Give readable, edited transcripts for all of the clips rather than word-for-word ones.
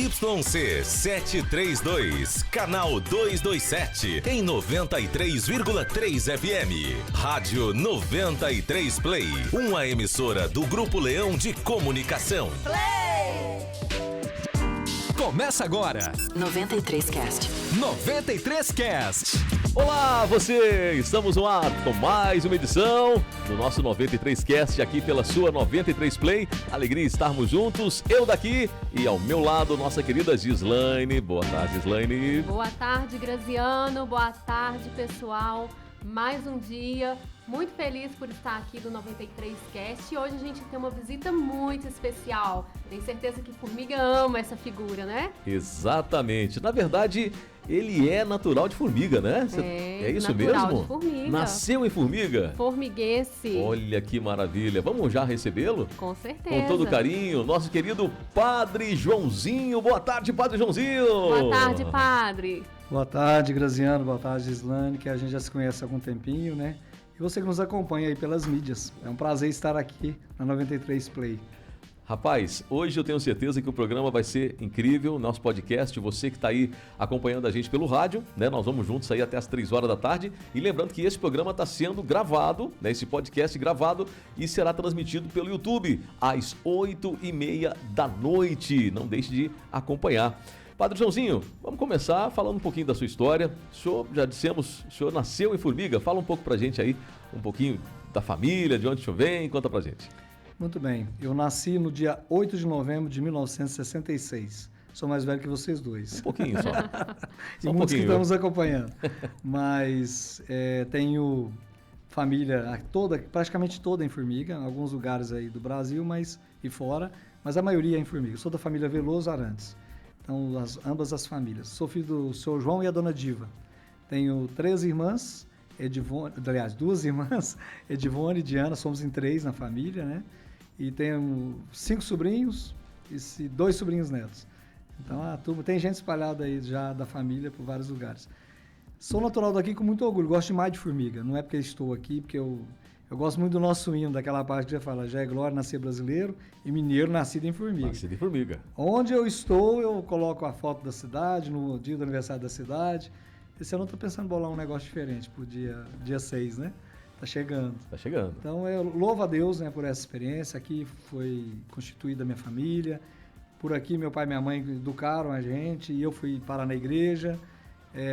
ZYC 732, canal 227, em 93,3 FM. Rádio 93 Play, uma emissora do Grupo Leão de Comunicação. Play! Começa agora 93Cast. 93Cast. Olá, você! Estamos no ar com mais uma edição do nosso 93Cast aqui pela sua 93 Play. Alegria estarmos juntos, eu daqui e ao meu lado nossa querida Gislaine. Boa tarde, Gislaine. Boa tarde, Graziano. Boa tarde, pessoal. Mais um dia, muito feliz por estar aqui do 93Cast e hoje a gente tem uma visita muito especial. Tenho certeza que Formiga ama essa figura, né? Exatamente. Na verdade, ele é natural de Formiga, né? É isso natural mesmo? De Formiga. Nasceu em Formiga? Formiguense. Olha que maravilha. Vamos já recebê-lo? Com certeza. Com todo carinho, nosso querido Padre Joãozinho. Boa tarde, Padre Joãozinho. Boa tarde, Padre. Boa tarde, Graziano. Boa tarde, Gislaine, que a gente já se conhece há algum tempinho, né? E você que nos acompanha aí pelas mídias. É um prazer estar aqui na 93 Play. Rapaz, hoje eu tenho certeza que o programa vai ser incrível, nosso podcast, você que está aí acompanhando a gente pelo rádio, né? Nós vamos juntos aí até as 3 horas da tarde. E lembrando que esse programa está sendo gravado, né? Esse podcast gravado e será transmitido pelo YouTube às 8h30 da noite. Não deixe de acompanhar. Padre Joãozinho, vamos começar falando um pouquinho da sua história. O senhor, já dissemos, o senhor nasceu em Formiga. Fala um pouco pra gente aí, um pouquinho da família, de onde o senhor vem, conta pra gente. Muito bem, eu nasci no dia 8 de novembro de 1966. Sou mais velho que vocês dois. Um pouquinho só. E muitos que estamos acompanhando. Mas tenho família toda, praticamente toda em Formiga, em alguns lugares aí do Brasil e fora, mas a maioria é em Formiga. Sou da família Veloso Arantes. Então, ambas as famílias. Sou filho do Sr. João e a Dona Diva. Tenho 3 irmãs, aliás, 2 irmãs, Edivone e Diana, somos em 3 na família, né? E tenho 5 sobrinhos e 2 sobrinhos netos. Então, a turma, tem gente espalhada aí já da família por vários lugares. Sou natural daqui com muito orgulho, gosto demais de Formiga. Não é porque estou aqui, porque eu gosto muito do nosso hino, daquela parte que já fala, já é glória nascer brasileiro e mineiro nascido em Formiga. Nascido em Formiga. Onde eu estou, eu coloco a foto da cidade, no dia do aniversário da cidade. Esse ano eu estou pensando em bolar um negócio diferente pro dia 6, né? Tá chegando. Tá chegando. Então eu louvo a Deus, né, por essa experiência. Aqui foi constituída a minha família. Por aqui meu pai e minha mãe educaram a gente e eu fui parar na igreja.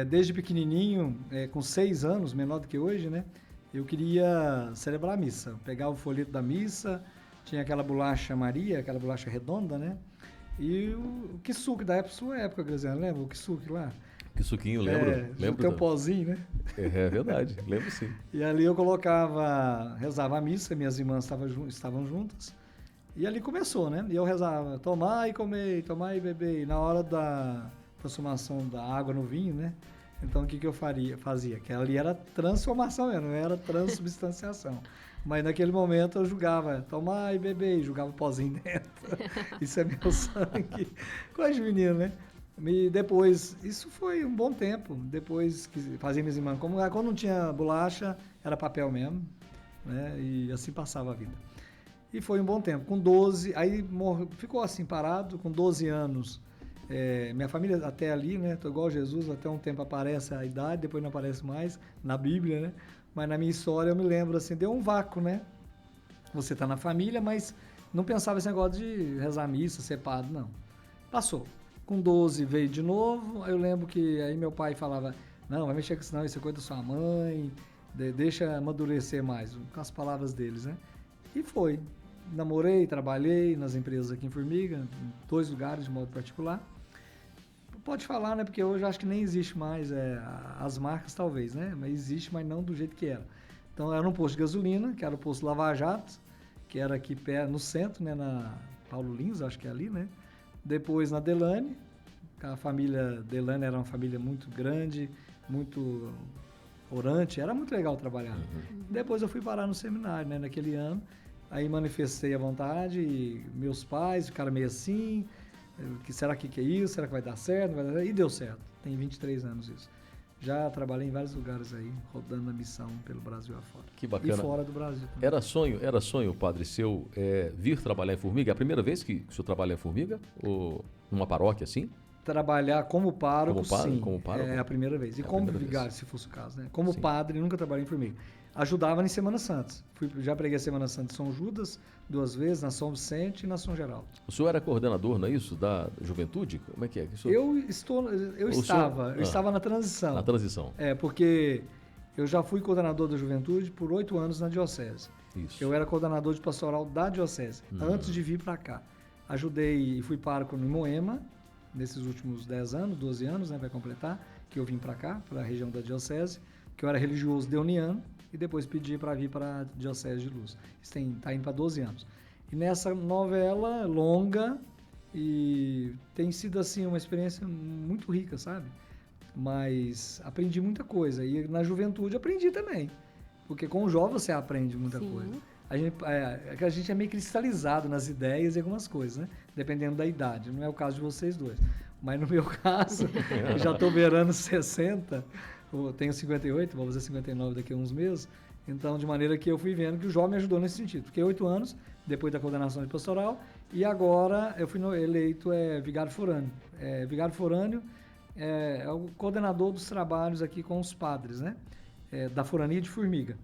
Desde pequenininho, com 6 anos, menor do que hoje, né? Eu queria celebrar a missa, pegar o folheto da missa, tinha aquela bolacha Maria, aquela bolacha redonda, né? E o kisuke da sua época, Graziano, lembra o kisuke lá? Kisuquinho, lembro. Lembro tem um pozinho, né? É verdade, lembro sim. E ali eu rezava a missa, minhas irmãs estavam juntas, e ali começou, né? E eu rezava, tomai e comei, tomai e bebei, na hora da transformação da água no vinho, né? Então o que eu fazia? Que ali era transformação mesmo, não era transubstanciação. Mas naquele momento eu julgava, tomar e beber, jogava pozinho dentro. Isso é meu sangue. Coisa de menino, né? E depois, isso foi um bom tempo. Depois que fazia minhas irmãs, quando não tinha bolacha, era papel mesmo, né? E assim passava a vida. E foi um bom tempo. Com 12, aí ficou assim parado, com 12 anos. Minha família até ali, né? Tô igual Jesus, até um tempo aparece a idade, depois não aparece mais, na Bíblia, né? Mas na minha história eu me lembro assim, deu um vácuo, né? Você tá na família, mas não pensava esse negócio de rezar missa, ser padre, não. Passou. Com 12 veio de novo, eu lembro que aí meu pai falava, não, vai mexer com isso não, isso é coisa da sua mãe, deixa amadurecer mais, com as palavras deles, né? E foi. Namorei, trabalhei nas empresas aqui em Formiga, em 2 lugares de modo particular. Pode falar, né? Porque hoje acho que nem existe mais as marcas, talvez, né? Mas existe, mas não do jeito que era. Então, era um posto de gasolina, que era o posto Lava Jato, que era aqui no centro, né? Na Paulo Lins, acho que é ali, né? Depois na Delane. A família Delane era uma família muito grande, muito orante. Era muito legal trabalhar. Uhum. Depois eu fui parar no seminário, né? Naquele ano. Aí manifestei a vontade e meus pais ficaram meio assim... Será que é isso? Será que vai dar certo? Vai dar certo? E deu certo. Tem 23 anos isso. Já trabalhei em vários lugares aí, rodando a missão pelo Brasil afora. Que bacana. E fora do Brasil também. Era sonho, padre seu, vir trabalhar em Formiga? É a primeira vez que o senhor trabalha em Formiga? Ou Numa paróquia, assim? Trabalhar como pároco, sim. Como pároco? É a primeira vez. E como vigário, se fosse o caso, né? Como padre, nunca trabalhei em formiga. Ajudava em Semana Santa. Já preguei a Semana Santa em São Judas 2 vezes, na São Vicente e na São Geraldo. O senhor era coordenador, não é isso? Da juventude? Como é que é? Eu estava na transição. Na transição. Porque eu já fui coordenador da juventude por 8 anos na diocese. Isso. Eu era coordenador de pastoral da diocese, antes de vir para cá. Ajudei e fui pároco em Moema, nesses últimos 10 anos, 12 anos, né, vai completar, que eu vim para cá, para a região da diocese, que eu era religioso deoniano, e depois pedi para vir para a Diocese de Luz. Isso está indo para 12 anos. E nessa novela longa, e tem sido assim uma experiência muito rica, sabe? Mas aprendi muita coisa. E na juventude aprendi também. Porque com o jovem você aprende muita coisa. A gente é meio cristalizado nas ideias e algumas coisas, né? Dependendo da idade. Não é o caso de vocês dois. Mas no meu caso, eu já estou beirando 60, eu tenho 58, vou fazer 59 daqui a uns meses. Então, de maneira que eu fui vendo que o jovem me ajudou nesse sentido. Fiquei 8 anos, depois da coordenação de pastoral, e agora eu fui eleito vigário forâneo. Vigário forâneo é o coordenador dos trabalhos aqui com os padres, né? Da Forania de Formiga,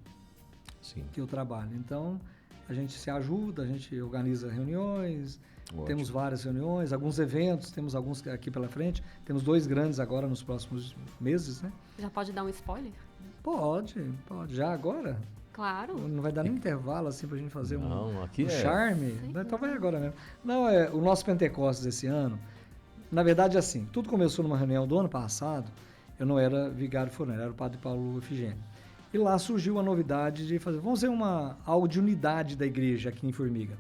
Sim. que eu trabalho. Então, a gente se ajuda, a gente organiza reuniões, temos várias reuniões, alguns eventos, temos alguns aqui pela frente, temos 2 grandes agora nos próximos meses, né? Já pode dar um spoiler? Pode. Já agora? Claro. Não vai dar nem intervalo assim pra gente fazer aqui um charme? Então vai agora mesmo. Não, o nosso Pentecostes esse ano, na verdade assim, tudo começou numa reunião do ano passado, eu não era vigário forâneo, era o padre Paulo Efigênio. E lá surgiu a novidade de fazer, vamos fazer algo de unidade da igreja aqui em Formiga.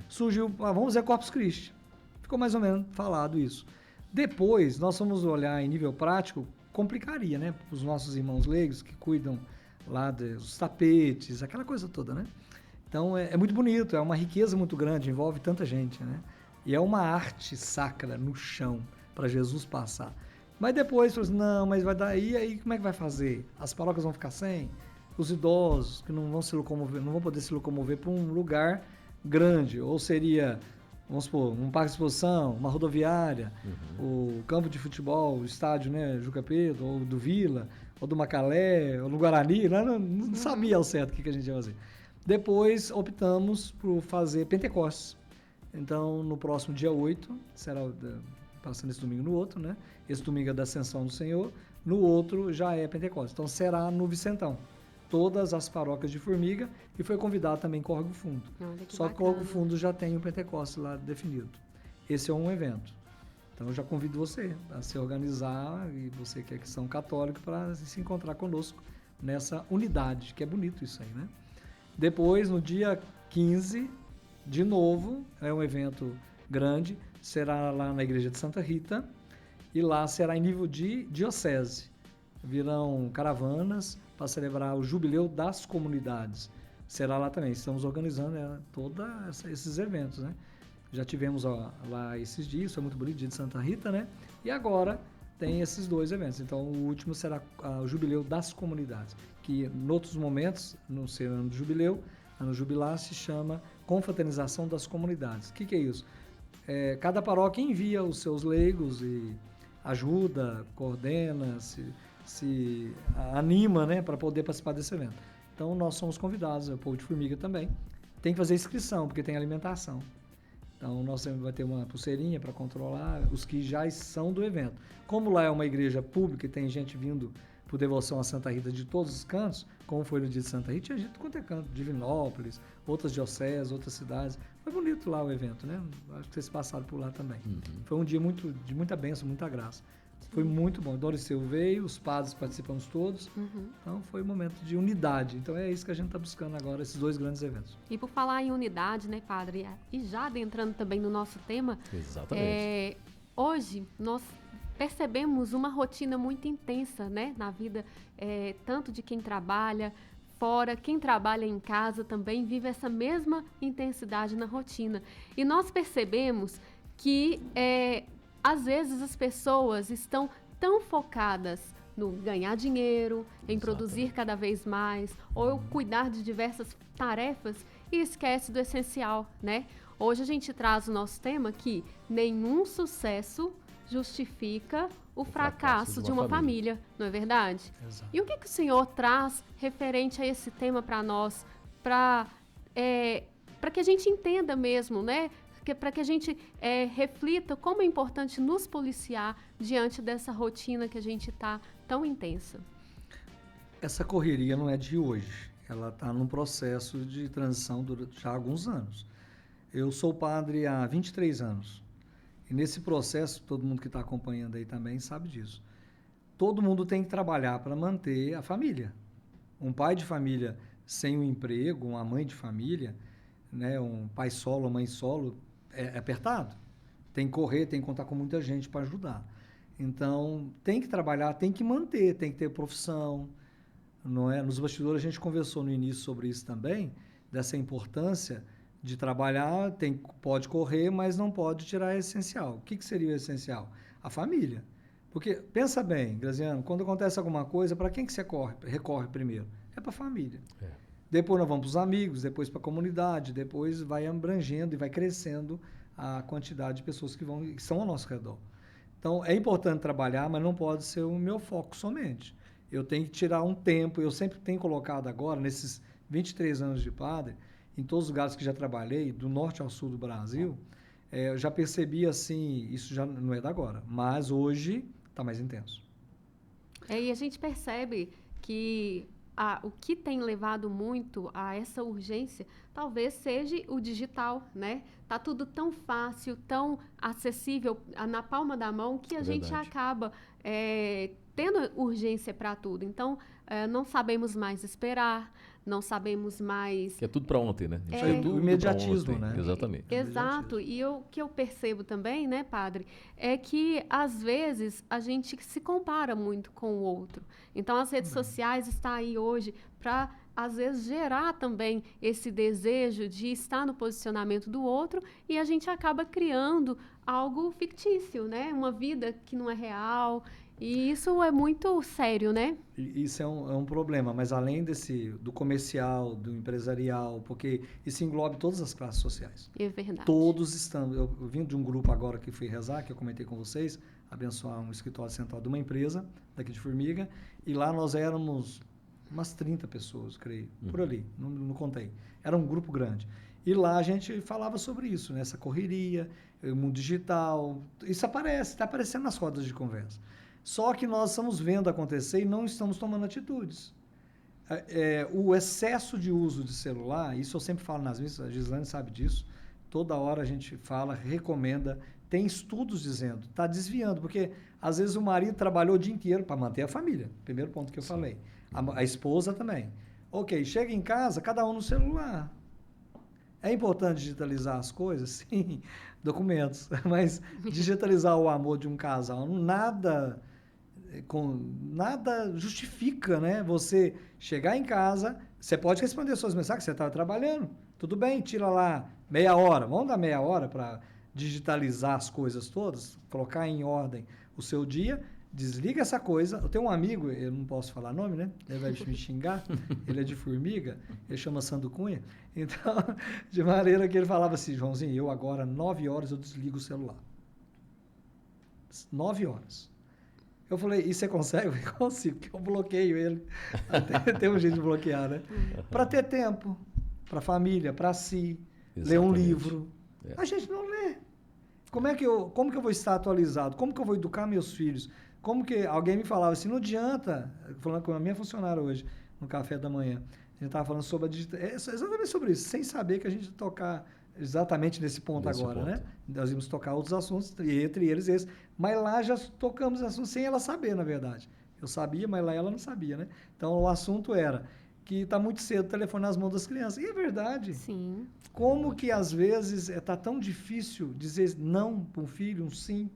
Surgiu, vamos fazer Corpus Christi. Ficou mais ou menos falado isso. Depois, nós fomos olhar em nível prático, complicaria, né? Os nossos irmãos leigos que cuidam lá dos tapetes, aquela coisa toda, né? Então, é muito bonito, é uma riqueza muito grande, envolve tanta gente, né? E é uma arte sacra no chão para Jesus passar. Mas depois, falou assim, não, mas vai dar, e aí como é que vai fazer? As paróquias vão ficar sem? Os idosos que não vão se locomover, não vão poder se locomover para um lugar grande, ou seria, vamos supor, um parque de exposição, uma rodoviária, o campo de futebol, o estádio, né, Juca Pedro, ou do Vila, ou do Macalé, ou no Guarani, não sabia ao certo o que a gente ia fazer. Depois optamos por fazer Pentecostes. Então, no próximo dia 8, será passando esse domingo no outro, né? Esse domingo é da Ascensão do Senhor, no outro já é Pentecostes. Então, será no Vicentão. Todas as paróquias de Formiga, e foi convidado também Córrego Fundo. Só que Córrego Fundo já tem o Pentecostes lá definido. Esse é um evento. Então, eu já convido você a se organizar, e você que é cristão católico, para se encontrar conosco nessa unidade, que é bonito isso aí, né? Depois, no dia 15, de novo, é um evento grande, será lá na Igreja de Santa Rita, e lá será em nível de diocese. Virão caravanas para celebrar o Jubileu das Comunidades. Será lá também. Estamos organizando todos esses eventos, né? Já tivemos lá esses dias, foi muito bonito, dia de Santa Rita, né? E agora tem esses 2 eventos. Então, o último será o Jubileu das Comunidades, que em outros momentos, no ser ano do Jubileu, ano jubilar, se chama Confraternização das Comunidades. O que é isso? Cada paróquia envia os seus leigos e ajuda, coordena, se anima, né, para poder participar desse evento. Então, nós somos convidados, o povo de Formiga também. Tem que fazer inscrição, porque tem alimentação. Então, nós vai ter uma pulseirinha para controlar os que já são do evento. Como lá é uma igreja pública e tem gente vindo por devoção a Santa Rita de todos os cantos, como foi no dia de Santa Rita, tinha gente quanto é canto, Divinópolis, outras dioceses, outras cidades. Foi bonito lá o evento, né? Acho que vocês passaram por lá também. Foi um dia de muita bênção, muita graça. Foi muito bom. Doriceu veio, os padres participamos todos. Então foi um momento de unidade. Então é isso que a gente está buscando agora, esses 2 grandes eventos. E por falar em unidade, né, padre? E já adentrando também no nosso tema. Exatamente. Hoje nós percebemos uma rotina muito intensa, né, na vida, tanto de quem trabalha fora, quem trabalha em casa também vive essa mesma intensidade na rotina. E nós percebemos que às vezes as pessoas estão tão focadas no ganhar dinheiro, em produzir cada vez mais, ou cuidar de diversas tarefas e esquece do essencial, né? Hoje a gente traz o nosso tema que nenhum sucesso justifica o fracasso de uma família, não é verdade? Exato. E o que o senhor traz referente a esse tema para nós, para que a gente entenda mesmo, né? Para que a gente reflita como é importante nos policiar diante dessa rotina que a gente está tão intensa. Essa correria não é de hoje, ela está num processo de transição já há alguns anos. Eu sou padre há 23 anos e nesse processo, todo mundo que está acompanhando aí também sabe disso, todo mundo tem que trabalhar para manter a família. Um pai de família sem um emprego, uma mãe de família, né, um pai solo, uma mãe solo, é apertado. Tem que correr, tem que contar com muita gente para ajudar. Então, tem que trabalhar, tem que manter, tem que ter profissão. Não é? Nos bastidores a gente conversou no início sobre isso também, dessa importância de trabalhar, pode correr, mas não pode tirar o essencial. O que seria o essencial? A família. Porque, pensa bem, Graziano, quando acontece alguma coisa, para quem que você recorre primeiro? É para a família. Depois nós vamos para os amigos, depois para a comunidade, depois vai abrangendo e vai crescendo a quantidade de pessoas que estão ao nosso redor. Então, é importante trabalhar, mas não pode ser o meu foco somente. Eu tenho que tirar um tempo, eu sempre tenho colocado agora, nesses 23 anos de padre, em todos os lugares que já trabalhei, do norte ao sul do Brasil, eu já percebi assim, isso já não é da agora, mas hoje está mais intenso. E a gente percebe que o que tem levado muito a essa urgência talvez seja o digital, né? Tá tudo tão fácil, tão acessível na palma da mão que a gente acaba tendo urgência para tudo. Então, não sabemos mais esperar, não sabemos mais... Que é tudo para ontem, né? É tudo imediatismo, né? Exatamente. Exato. E o que eu percebo também, né, padre, é que, às vezes, a gente se compara muito com o outro. Então, as redes sociais estão aí hoje para, às vezes, gerar também esse desejo de estar no posicionamento do outro e a gente acaba criando algo fictício, né? Uma vida que não é real. E isso é muito sério, né? Isso é um problema, mas além do comercial, do empresarial, porque isso engloba todas as classes sociais. É verdade. Todos estão. Eu vim de um grupo agora que fui rezar, que eu comentei com vocês, abençoar um escritório central de uma empresa, daqui de Formiga, e lá nós éramos umas 30 pessoas, creio, por ali, não contei. Era um grupo grande. E lá a gente falava sobre isso, né? Essa correria, o mundo digital, isso está aparecendo nas rodas de conversa. Só que nós estamos vendo acontecer e não estamos tomando atitudes. O excesso de uso de celular, isso eu sempre falo nas missas, a Gislane sabe disso, toda hora a gente fala, recomenda, tem estudos dizendo, está desviando, porque às vezes o marido trabalhou o dia inteiro para manter a família, primeiro ponto que eu falei, a esposa também. Ok, chega em casa, cada um no celular. É importante digitalizar as coisas? Sim, documentos, mas digitalizar o amor de um casal, nada justifica, né? Você chegar em casa, você pode responder suas mensagens, você estava trabalhando, tudo bem, tira lá meia hora, vamos dar meia hora para digitalizar as coisas todas, colocar em ordem o seu dia, desliga essa coisa. Eu tenho um amigo, eu não posso falar nome, né? Ele vai me xingar, ele é de Formiga, ele chama Sandro Cunha, então, de maneira que ele falava assim, Joãozinho, eu agora, 9 horas, eu desligo o celular. 9 horas. Eu falei, e você consegue? Eu falei, consigo, porque eu bloqueio ele. Tem um jeito de bloquear, né? Para ter tempo, para a família, para si, ler um livro. A gente não lê. Como que eu vou estar atualizado? Como que eu vou educar meus filhos? Como que alguém me falava assim, não adianta, falando com a minha funcionária hoje, no café da manhã, a gente estava falando sobre exatamente sobre isso, sem saber que a gente ia tocar exatamente nesse ponto agora, né? Nós íamos tocar outros assuntos, entre eles esse. Mas lá já tocamos assuntos sem ela saber, na verdade. Eu sabia, mas lá ela não sabia, né? Então, o assunto era que está muito cedo o telefone nas mãos das crianças. E é verdade. Sim. Como que, às vezes, está tão difícil dizer não para um filho, um sim.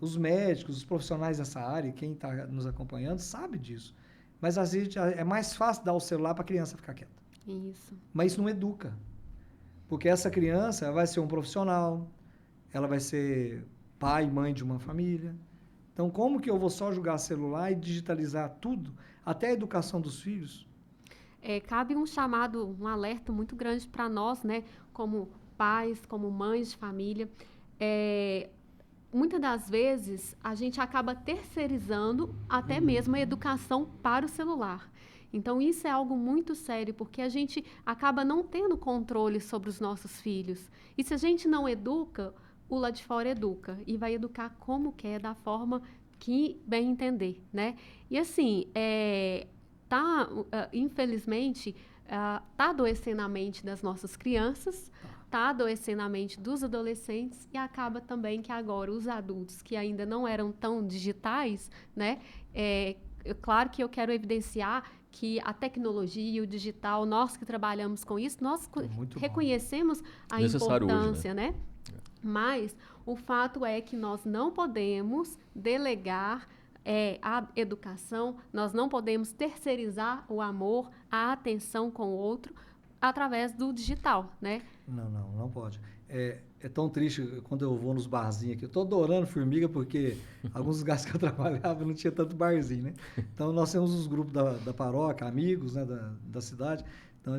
Os médicos, os profissionais dessa área, quem está nos acompanhando, sabe disso. Mas, às vezes, é mais fácil dar o celular para a criança ficar quieta. Isso. Mas isso não educa. Porque essa criança vai ser um profissional, ela vai ser pai, mãe de uma família. Então, como que eu vou só jogar celular e digitalizar tudo, até a educação dos filhos? cabe um chamado, um alerta muito grande para nós, né, como pais, como mães de família. Muitas das vezes, a gente acaba terceirizando até mesmo a educação para o celular. Então, isso é algo muito sério, porque a gente acaba não tendo controle sobre os nossos filhos. E se a gente não educa, o lá de fora educa. E vai educar como quer, da forma que bem entender, né? E assim, infelizmente, tá adoecendo a mente das nossas crianças, tá adoecendo a mente dos adolescentes e acaba também que agora os adultos que ainda não eram tão digitais, né? Claro que eu quero evidenciar que a tecnologia e o digital, nós que trabalhamos com isso, nós reconhecemos a importância, hoje, né? Mas o fato é que nós não podemos delegar a educação, nós não podemos terceirizar o amor, a atenção com o outro através do digital, né? Não pode. É tão triste quando eu vou nos barzinhos aqui. Eu estou adorando Formiga porque alguns lugares que eu trabalhava não tinha tanto barzinho, né? Então, nós temos os grupos da paróquia, amigos, né, da cidade. Então,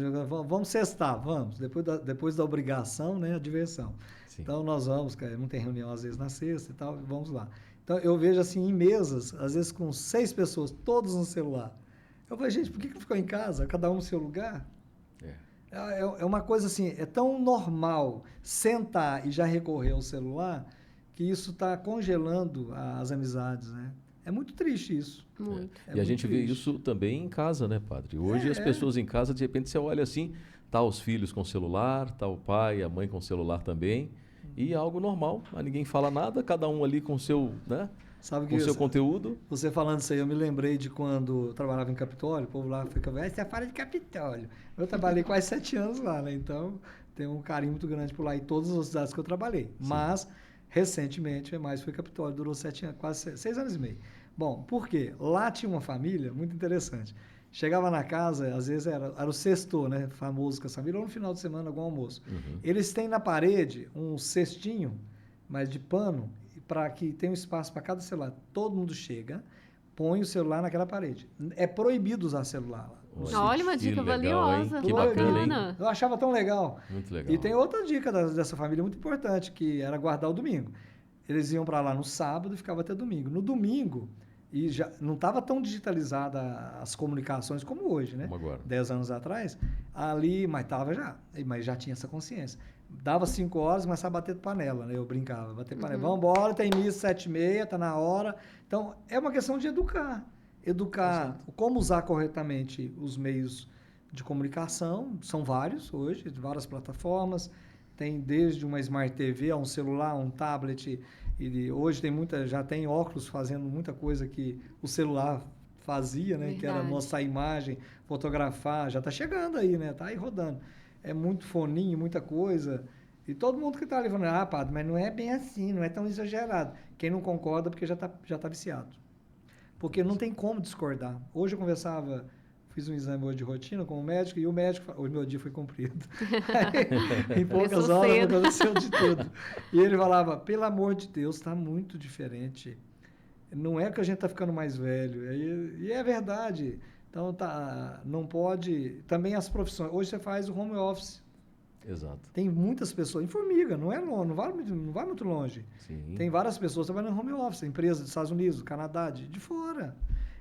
vamos sextar, vamos. Depois da obrigação, né, a diversão. Sim. Então, nós vamos, não tem reunião às vezes na sexta e tal, vamos lá. Então, eu vejo assim, em mesas, às vezes com 6 pessoas, todos no celular. Eu falei, gente, por que ficou em casa? Cada um no seu lugar? É uma coisa assim, é tão normal sentar e já recorrer ao celular que isso está congelando as amizades, né? É muito triste isso. Muito. E a gente vê isso também em casa, né, padre? Hoje as pessoas em casa, de repente você olha assim, tá os filhos com celular, tá o pai, a mãe com celular também, e é algo normal, ninguém fala nada, cada um ali com o seu, né? Sabe com o seu conteúdo. Você falando isso aí, eu me lembrei de quando eu trabalhava em Capitólio, o povo lá fica, você é fora de Capitólio. Eu trabalhei quase 7 anos lá, né? Então, tenho um carinho muito grande por lá e todas as cidades que eu trabalhei. Sim. Mas, recentemente, foi Capitólio, durou 7 anos, quase 6 anos e meio. Bom, por quê? Lá tinha uma família muito interessante. Chegava na casa, às vezes era o sexto, né? Famoso com essa família, ou no final de semana, algum almoço. Uhum. Eles têm na parede um cestinho, mas de pano, para que tenha um espaço para cada celular. Todo mundo chega, põe o celular naquela parede. É proibido usar celular lá. Olha, uma dica valiosa. Que bacana, hein? Eu achava tão legal. Muito legal. E tem outra dica dessa família muito importante, que era guardar o domingo. Eles iam para lá no sábado e ficavam até domingo. No domingo, e já não estava tão digitalizada as comunicações como hoje, né? Como agora. 10 anos atrás, ali, mas já tinha essa consciência. Dava 5 horas, começava a bater panela, né? Eu brincava, bater panela. Vamos embora, tem missa 7h30, tá na hora. Então, é uma questão de educar. Educar como usar corretamente os meios de comunicação. São vários hoje, várias plataformas. Tem desde uma Smart TV, a um celular, um tablet. E hoje já tem óculos fazendo muita coisa que o celular fazia, né? Verdade. Que era mostrar a imagem, fotografar. Já está chegando aí, né? Está aí rodando. É muito foninho, muita coisa. E todo mundo que está ali falando, padre, mas não é bem assim, não é tão exagerado. Quem não concorda, porque já tá viciado. Porque não tem como discordar. Hoje eu fiz um exame hoje de rotina com o médico, e o médico, hoje meu dia foi cumprido. Aí, em poucas horas aconteceu de tudo. E ele falava, pelo amor de Deus, está muito diferente. Não é que a gente está ficando mais velho. E é verdade. Então, não pode... Também as profissões. Hoje você faz o home office. Exato. Tem muitas pessoas... Em Formiga, não vai muito longe. Sim. Tem várias pessoas trabalhando em home office. Empresas dos Estados Unidos, do Canadá, de fora.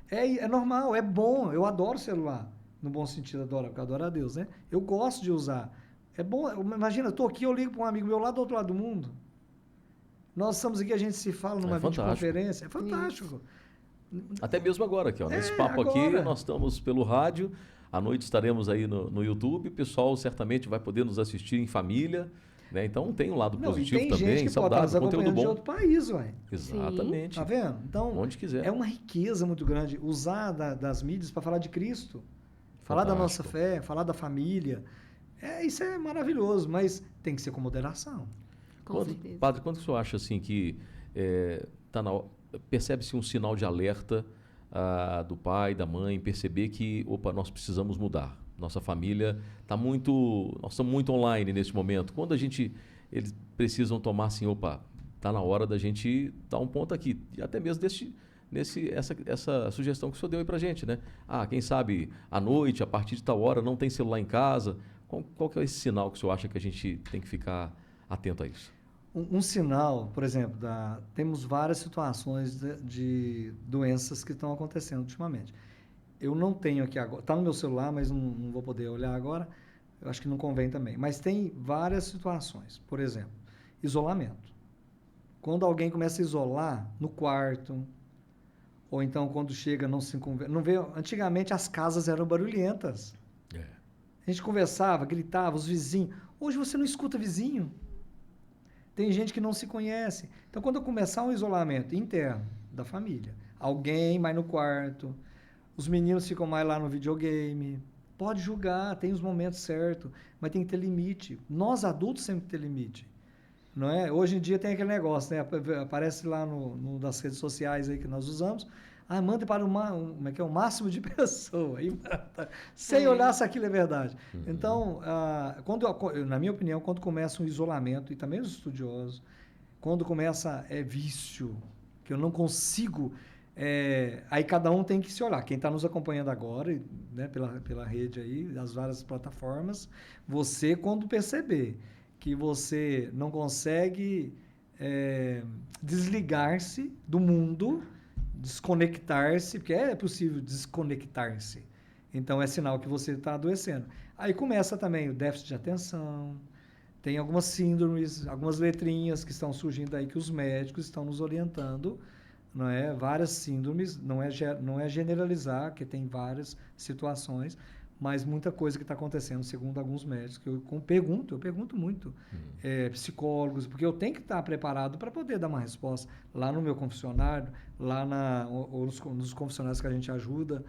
É normal, é bom. Eu adoro celular. No bom sentido, adoro, porque eu adoro a Deus, né? Eu gosto de usar. É bom. Imagina, eu estou aqui, eu ligo para um amigo meu lá do outro lado do mundo. Nós estamos aqui, a gente se fala numa videoconferência. É fantástico. Até mesmo agora aqui, ó, nesse papo aqui, nós estamos pelo rádio, à noite estaremos aí no YouTube, o pessoal certamente vai poder nos assistir em família, né? Então tem um lado positivo também, saudável, conteúdo bom. De outro país, ué. Exatamente. Tá vendo? Então, onde quiser. É uma riqueza muito grande usar das mídias para falar de Cristo, falar da nossa fé, falar da família. Isso é maravilhoso, mas tem que ser com moderação. Com certeza. Padre, quando o senhor acha assim que percebe-se um sinal de alerta do pai, da mãe, perceber que, nós precisamos mudar. Nossa família nós estamos muito online nesse momento. Quando eles precisam tomar assim, está na hora da gente dar um ponto aqui. E até mesmo essa sugestão que o senhor deu aí pra gente, né? Quem sabe à noite, a partir de tal hora, não tem celular em casa. Qual que é esse sinal que o senhor acha que a gente tem que ficar atento a isso? Um sinal, por exemplo, temos várias situações de doenças que estão acontecendo ultimamente. Eu não tenho aqui agora, está no meu celular, mas não vou poder olhar agora, eu acho que não convém também. Mas tem várias situações, por exemplo, isolamento. Quando alguém começa a isolar no quarto, ou então quando chega não se conversa, não vê, antigamente as casas eram barulhentas. A gente conversava, gritava, os vizinhos. Hoje você não escuta vizinho. Tem gente que não se conhece. Então, quando começar um isolamento interno da família, alguém mais no quarto, os meninos ficam mais lá no videogame, pode julgar, tem os momentos certos, mas tem que ter limite. Nós, adultos, sempre ter limite. Não é? Hoje em dia tem aquele negócio, né? Aparece lá das redes sociais aí que nós usamos, manda para o máximo de pessoas, sem olhar se aquilo é verdade. Então, na minha opinião, quando começa um isolamento, e também os estudiosos, quando começa vício, que eu não consigo, aí cada um tem que se olhar. Quem está nos acompanhando agora, né, pela rede aí, das várias plataformas, você, quando perceber que você não consegue desligar-se do mundo, desconectar-se, porque é possível desconectar-se. Então, é sinal que você está adoecendo. Aí começa também o déficit de atenção, tem algumas síndromes, algumas letrinhas que estão surgindo aí que os médicos estão nos orientando, não é? Várias síndromes, não é generalizar, que tem várias situações, mas muita coisa que está acontecendo, segundo alguns médicos, que eu pergunto muito, psicólogos, porque eu tenho que estar preparado para poder dar uma resposta lá no meu confessionário, ou nos confessionários que a gente ajuda,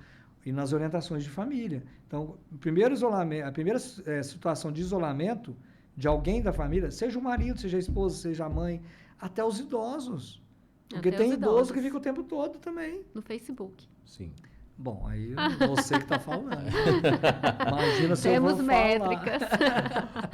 e nas orientações de família. Então, a primeira situação de isolamento de alguém da família, seja o marido, seja a esposa, seja a mãe, até os idosos. Porque tem idoso que fica o tempo todo também. No Facebook. Sim. Bom, aí você que está falando. Imagina se Temos eu vou métricas.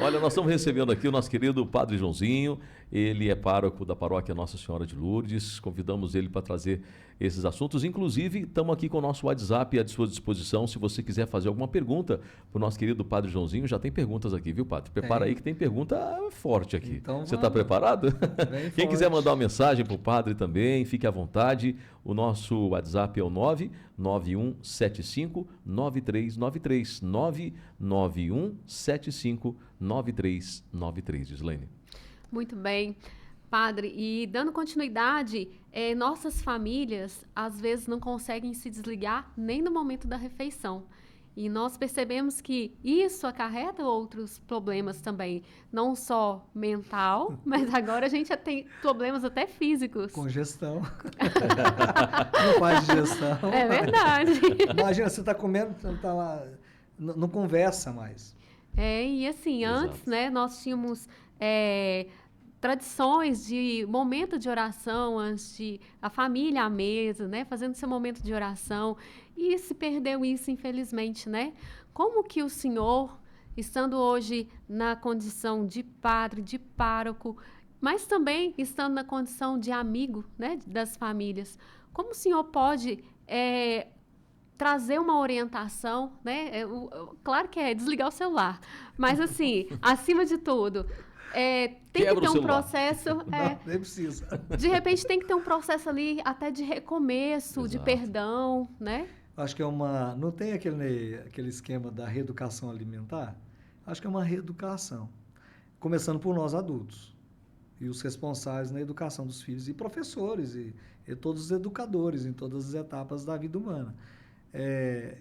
Olha, nós estamos recebendo aqui o nosso querido Padre Joãozinho. Ele é pároco da paróquia Nossa Senhora de Lourdes. Convidamos ele para trazer esses assuntos. Inclusive, estamos aqui com o nosso WhatsApp à sua disposição. Se você quiser fazer alguma pergunta para o nosso querido Padre Joãozinho, já tem perguntas aqui, viu, Padre? Prepara aí que tem pergunta forte aqui. Então, você está preparado? Quem quiser forte. mandar uma mensagem para o Padre também, fique à vontade. O nosso WhatsApp é o 991759393. 991759393, Gislaine. Muito bem. Padre, e dando continuidade, nossas famílias às vezes não conseguem se desligar nem no momento da refeição. E nós percebemos que isso acarreta outros problemas também, não só mental, mas agora a gente já tem problemas até físicos. Congestão. Não faz digestão. É verdade. Imagina, você está comendo, tá lá, não conversa mais. E assim, antes, né, nós tínhamos tradições de momento de oração, antes de a família à mesa, né, fazendo seu momento de oração, e se perdeu isso, infelizmente, né? Como que o senhor, estando hoje na condição de padre, de pároco, mas também estando na condição de amigo, né, das famílias, como o senhor pode trazer uma orientação, né? Claro que é desligar o celular, mas assim, acima de tudo, tem que ter um processo. Não, nem precisa. De repente tem que ter um processo ali até de recomeço, de perdão, né? Acho que não tem aquele esquema da reeducação alimentar? Acho que é uma reeducação. Começando por nós adultos. E os responsáveis na educação dos filhos, e professores, e todos os educadores em todas as etapas da vida humana.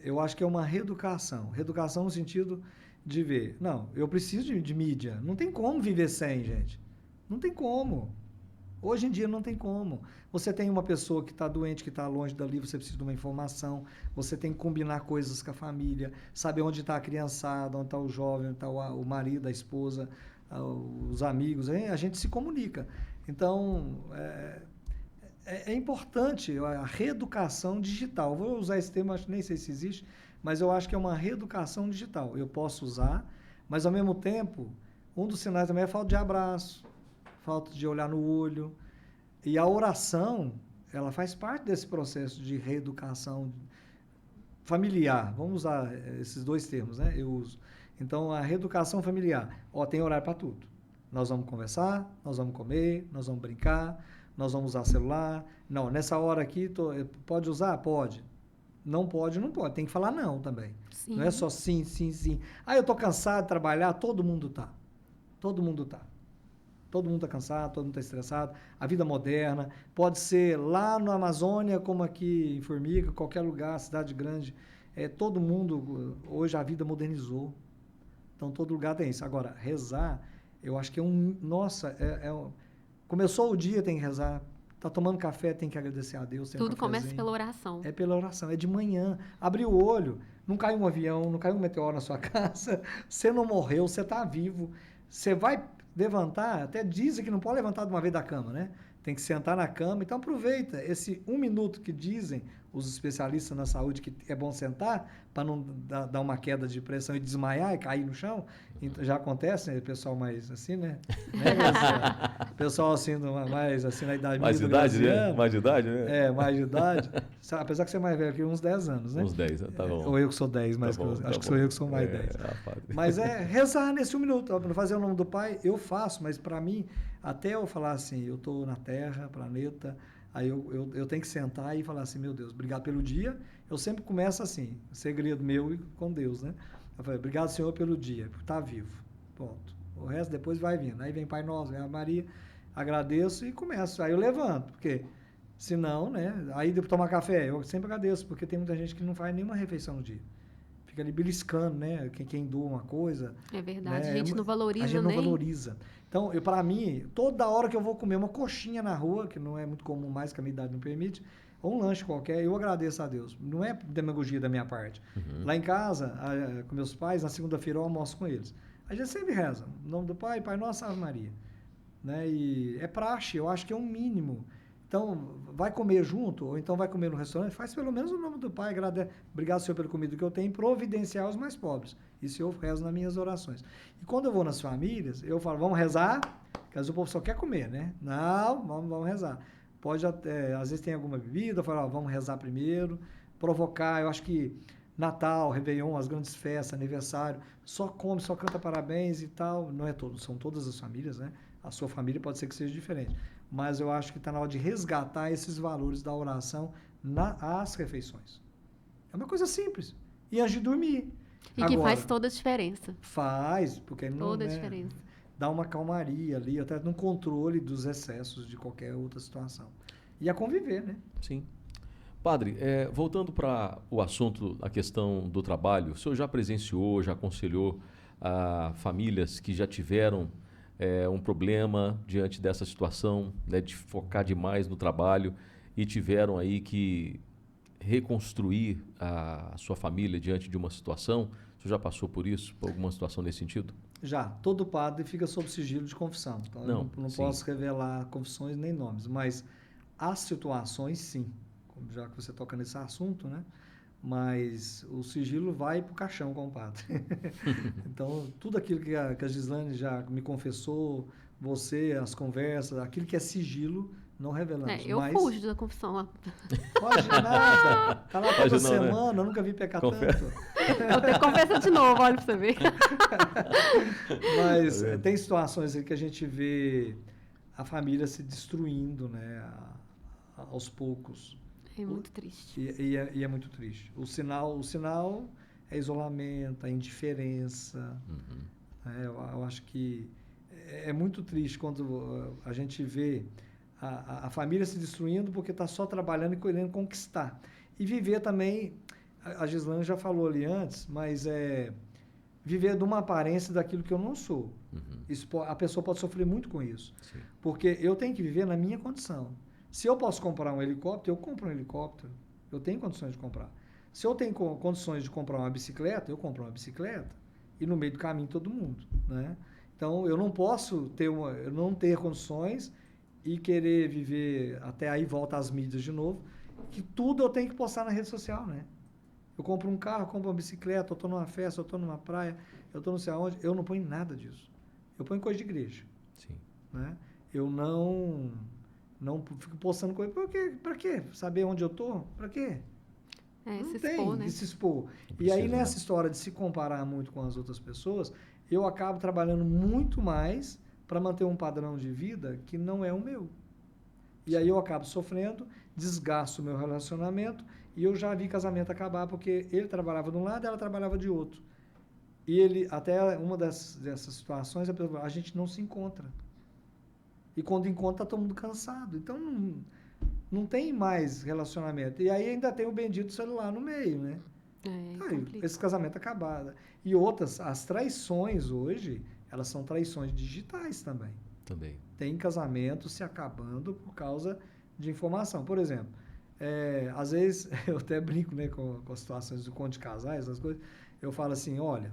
Eu acho que é uma reeducação. Reeducação no sentido de ver, não, eu preciso de mídia. Não tem como viver sem, gente. Não tem como. Hoje em dia não tem como. Você tem uma pessoa que está doente, que está longe dali, você precisa de uma informação, você tem que combinar coisas com a família, saber onde está a criançada, onde está o jovem, onde está o marido, a esposa, os amigos, a gente se comunica. Então, é importante a reeducação digital. Vou usar esse termo, nem sei se existe, mas eu acho que é uma reeducação digital. Eu posso usar, mas ao mesmo tempo, um dos sinais também é falta de abraço, falta de olhar no olho. E a oração, ela faz parte desse processo de reeducação familiar. Vamos usar esses dois termos, né? Eu uso. Então, a reeducação familiar. Tem horário para tudo. Nós vamos conversar, nós vamos comer, nós vamos brincar, nós vamos usar celular. Não, nessa hora aqui, pode usar? Pode. Não pode, não pode. Tem que falar não também. Sim. Não é só sim, sim, sim. Eu tô cansado de trabalhar. Todo mundo tá. Todo mundo tá. Todo mundo está cansado, todo mundo está estressado. A vida moderna pode ser lá no Amazônia, como aqui em Formiga, qualquer lugar, cidade grande. Todo mundo, hoje a vida modernizou. Então, todo lugar tem isso. Agora, rezar, eu acho que nossa, começou o dia, tem que rezar. Tá tomando café, tem que agradecer a Deus. Tudo começa pela oração. É pela oração, é de manhã. Abriu o olho, não caiu um avião, não caiu um meteoro na sua casa, você não morreu, você está vivo. Você vai levantar, até dizem que não pode levantar de uma vez da cama, né? Tem que sentar na cama. Então aproveita esse 1 minuto que dizem os especialistas na saúde que é bom sentar para não dar uma queda de pressão e desmaiar e cair no chão. Então, já acontece, né? O pessoal mais assim, né? Pessoal assim, mais assim na idade mais idade, né? Mais idade, né? Mais de idade. Apesar que você é mais velho que uns 10 anos, né? Uns 10, tá bom. Ou eu que sou 10, mas acho que sou eu que sou mais 10. Mas rezar nesse 1 minuto. Para fazer o nome do Pai, eu faço, mas para mim, até eu falar assim, eu estou na Terra, planeta, aí eu tenho que sentar e falar assim, meu Deus, obrigado pelo dia. Eu sempre começo assim, segredo meu e com Deus, né? Eu falei, obrigado, Senhor, pelo dia, por estar vivo. Ponto. O resto depois vai vindo. Aí vem Pai Nosso, vem a Maria, agradeço e começo. Aí eu levanto, porque senão, né? Aí depois tomar café, eu sempre agradeço, porque tem muita gente que não faz nenhuma refeição no dia. Fica ali beliscando, né? Quem doa uma coisa. É verdade, né? a gente não valoriza, A gente não nem... valoriza. Então, para mim, toda hora que eu vou comer uma coxinha na rua, que não é muito comum mais, que a minha idade não permite, ou um lanche qualquer, eu agradeço a Deus. Não é demagogia da minha parte. Lá em casa, com meus pais, na segunda-feira eu almoço com eles. A gente sempre reza. Em nome do Pai, Pai Nosso, Ave Maria. Né? E é praxe, eu acho que é um mínimo. Então, vai comer junto, ou então vai comer no restaurante, faz pelo menos o nome do Pai, agradece. Obrigado, Senhor, pela comida que eu tenho, providenciar os mais pobres. Isso eu rezo nas minhas orações. E quando eu vou nas famílias, eu falo, vamos rezar? Porque às vezes o povo só quer comer, né? Não, vamos rezar. Pode até, às vezes tem alguma bebida, eu falo, vamos rezar primeiro, provocar. Eu acho que Natal, Réveillon, as grandes festas, aniversário, só come, só canta parabéns e tal. Não é todo, são todas as famílias, né? A sua família pode ser que seja diferente. Mas eu acho que está na hora de resgatar esses valores da oração às refeições. É uma coisa simples. E antes de dormir. E que faz toda a diferença. Faz, porque não, toda a diferença. Dá uma calmaria ali, até no controle dos excessos de qualquer outra situação. E a conviver, né? Sim. Padre, voltando para o assunto, a questão do trabalho, o senhor já presenciou, já aconselhou famílias que já tiveram um problema diante dessa situação, né, de focar demais no trabalho e tiveram aí que reconstruir a sua família diante de uma situação? O senhor já passou por isso, por alguma situação nesse sentido? Já. Todo padre fica sob sigilo de confissão. Então, eu não posso revelar confissões nem nomes, mas as situações, sim. Já que você toca nesse assunto, né? Mas o sigilo vai para o caixão com o padre. Então, tudo aquilo que a Gislane já me confessou, você, as conversas, aquilo que é sigilo, não revelamos. Eu fujo da confissão lá. Pode nada. Tá lá toda semana, né? Eu nunca vi pecar tanto. Eu tenho que confessar de novo, olha para você ver. Mas tem situações em que a gente vê a família se destruindo, né? Aos poucos. É muito triste. E é muito triste. O sinal é isolamento, a indiferença. Eu acho que é muito triste quando a gente vê a família se destruindo porque está só trabalhando e querendo conquistar. E viver também, a Gislane já falou ali antes, mas viver de uma aparência daquilo que eu não sou. A pessoa pode sofrer muito com isso. Sim. Porque eu tenho que viver na minha condição. Se eu posso comprar um helicóptero, eu compro um helicóptero. Eu tenho condições de comprar. Se eu tenho condições de comprar uma bicicleta, eu compro uma bicicleta. E no meio do caminho todo mundo, né? Então, eu não posso não ter condições e querer viver, até aí volta às mídias de novo, que tudo eu tenho que postar na rede social, né? Eu compro um carro, compro uma bicicleta, eu estou numa festa, eu estou numa praia, eu estou não sei aonde, eu não ponho nada disso. Eu ponho coisa de igreja. Sim. Né? Eu não Não fico postando coisa. Por quê? Pra quê? Saber onde eu tô? Pra quê? É, Não se tem expor, né? de se expor. E precisa, aí, nessa né? história de se comparar muito com as outras pessoas, eu acabo trabalhando muito mais para manter um padrão de vida que não é o meu. E aí eu acabo sofrendo, desgasto o meu relacionamento, e eu já vi casamento acabar porque ele trabalhava de um lado e ela trabalhava de outro. E ele, até uma dessas situações, a gente não se encontra. E quando encontra, tá todo mundo cansado. Então, não tem mais relacionamento. E aí ainda tem o bendito celular no meio, né? Aí, Complica. esse casamento acabado. E outras, as traições hoje, elas são traições digitais também. Também. Tem casamento se acabando por causa de informação. Por exemplo, às vezes, eu até brinco, né, com as situações do conto de casais, essas coisas, eu falo assim, olha,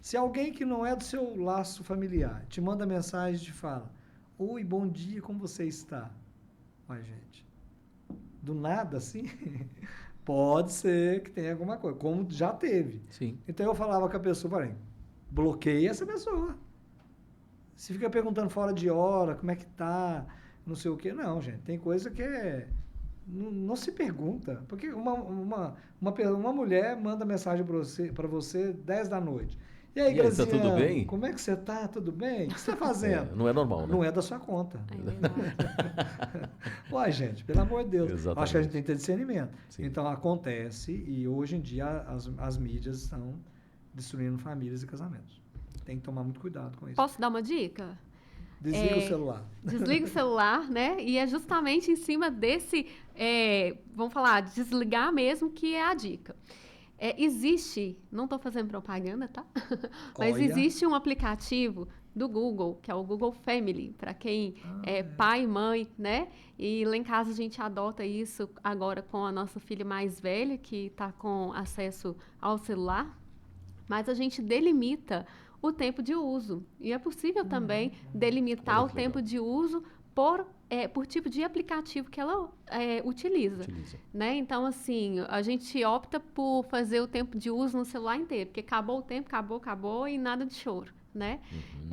se alguém que não é do seu laço familiar te manda mensagem e te fala, oi, bom dia, como você está? Ai, gente, do nada assim, pode ser que tenha alguma coisa, como já teve. Sim. Então eu falava com a pessoa, falei, bloqueia essa pessoa. Se fica perguntando fora de hora, como é que tá, não sei o quê. Não, gente, tem coisa que não se pergunta. Porque uma mulher manda mensagem para você 10 da noite. E aí, E aí, tá Graziano, tudo bem? como é que você tá? Tudo bem? O que você tá fazendo? Não é normal, né? Não é da sua conta. É verdade. Uai, gente, pelo amor de Deus. Exatamente. Acho que a gente tem que ter discernimento. Sim. Então, acontece e hoje em dia as mídias estão destruindo famílias e casamentos. Tem que tomar muito cuidado com isso. Posso dar uma dica? Desliga o celular. Desliga o celular, né? E é justamente em cima desse, vamos falar, desligar mesmo, que é a dica. Existe, não estou fazendo propaganda, tá? Mas Olha. existe um aplicativo do Google, que é o Google Family, para quem é pai e mãe, né? E lá em casa a gente adota isso agora com a nossa filha mais velha, que está com acesso ao celular, mas a gente delimita o tempo de uso. E é possível também delimitar Olha o que tempo legal. de uso por tipo de aplicativo que ela utiliza. Né? Então, assim, a gente opta por fazer o tempo de uso no celular inteiro, porque acabou o tempo, acabou e nada de choro, né? Muito bom.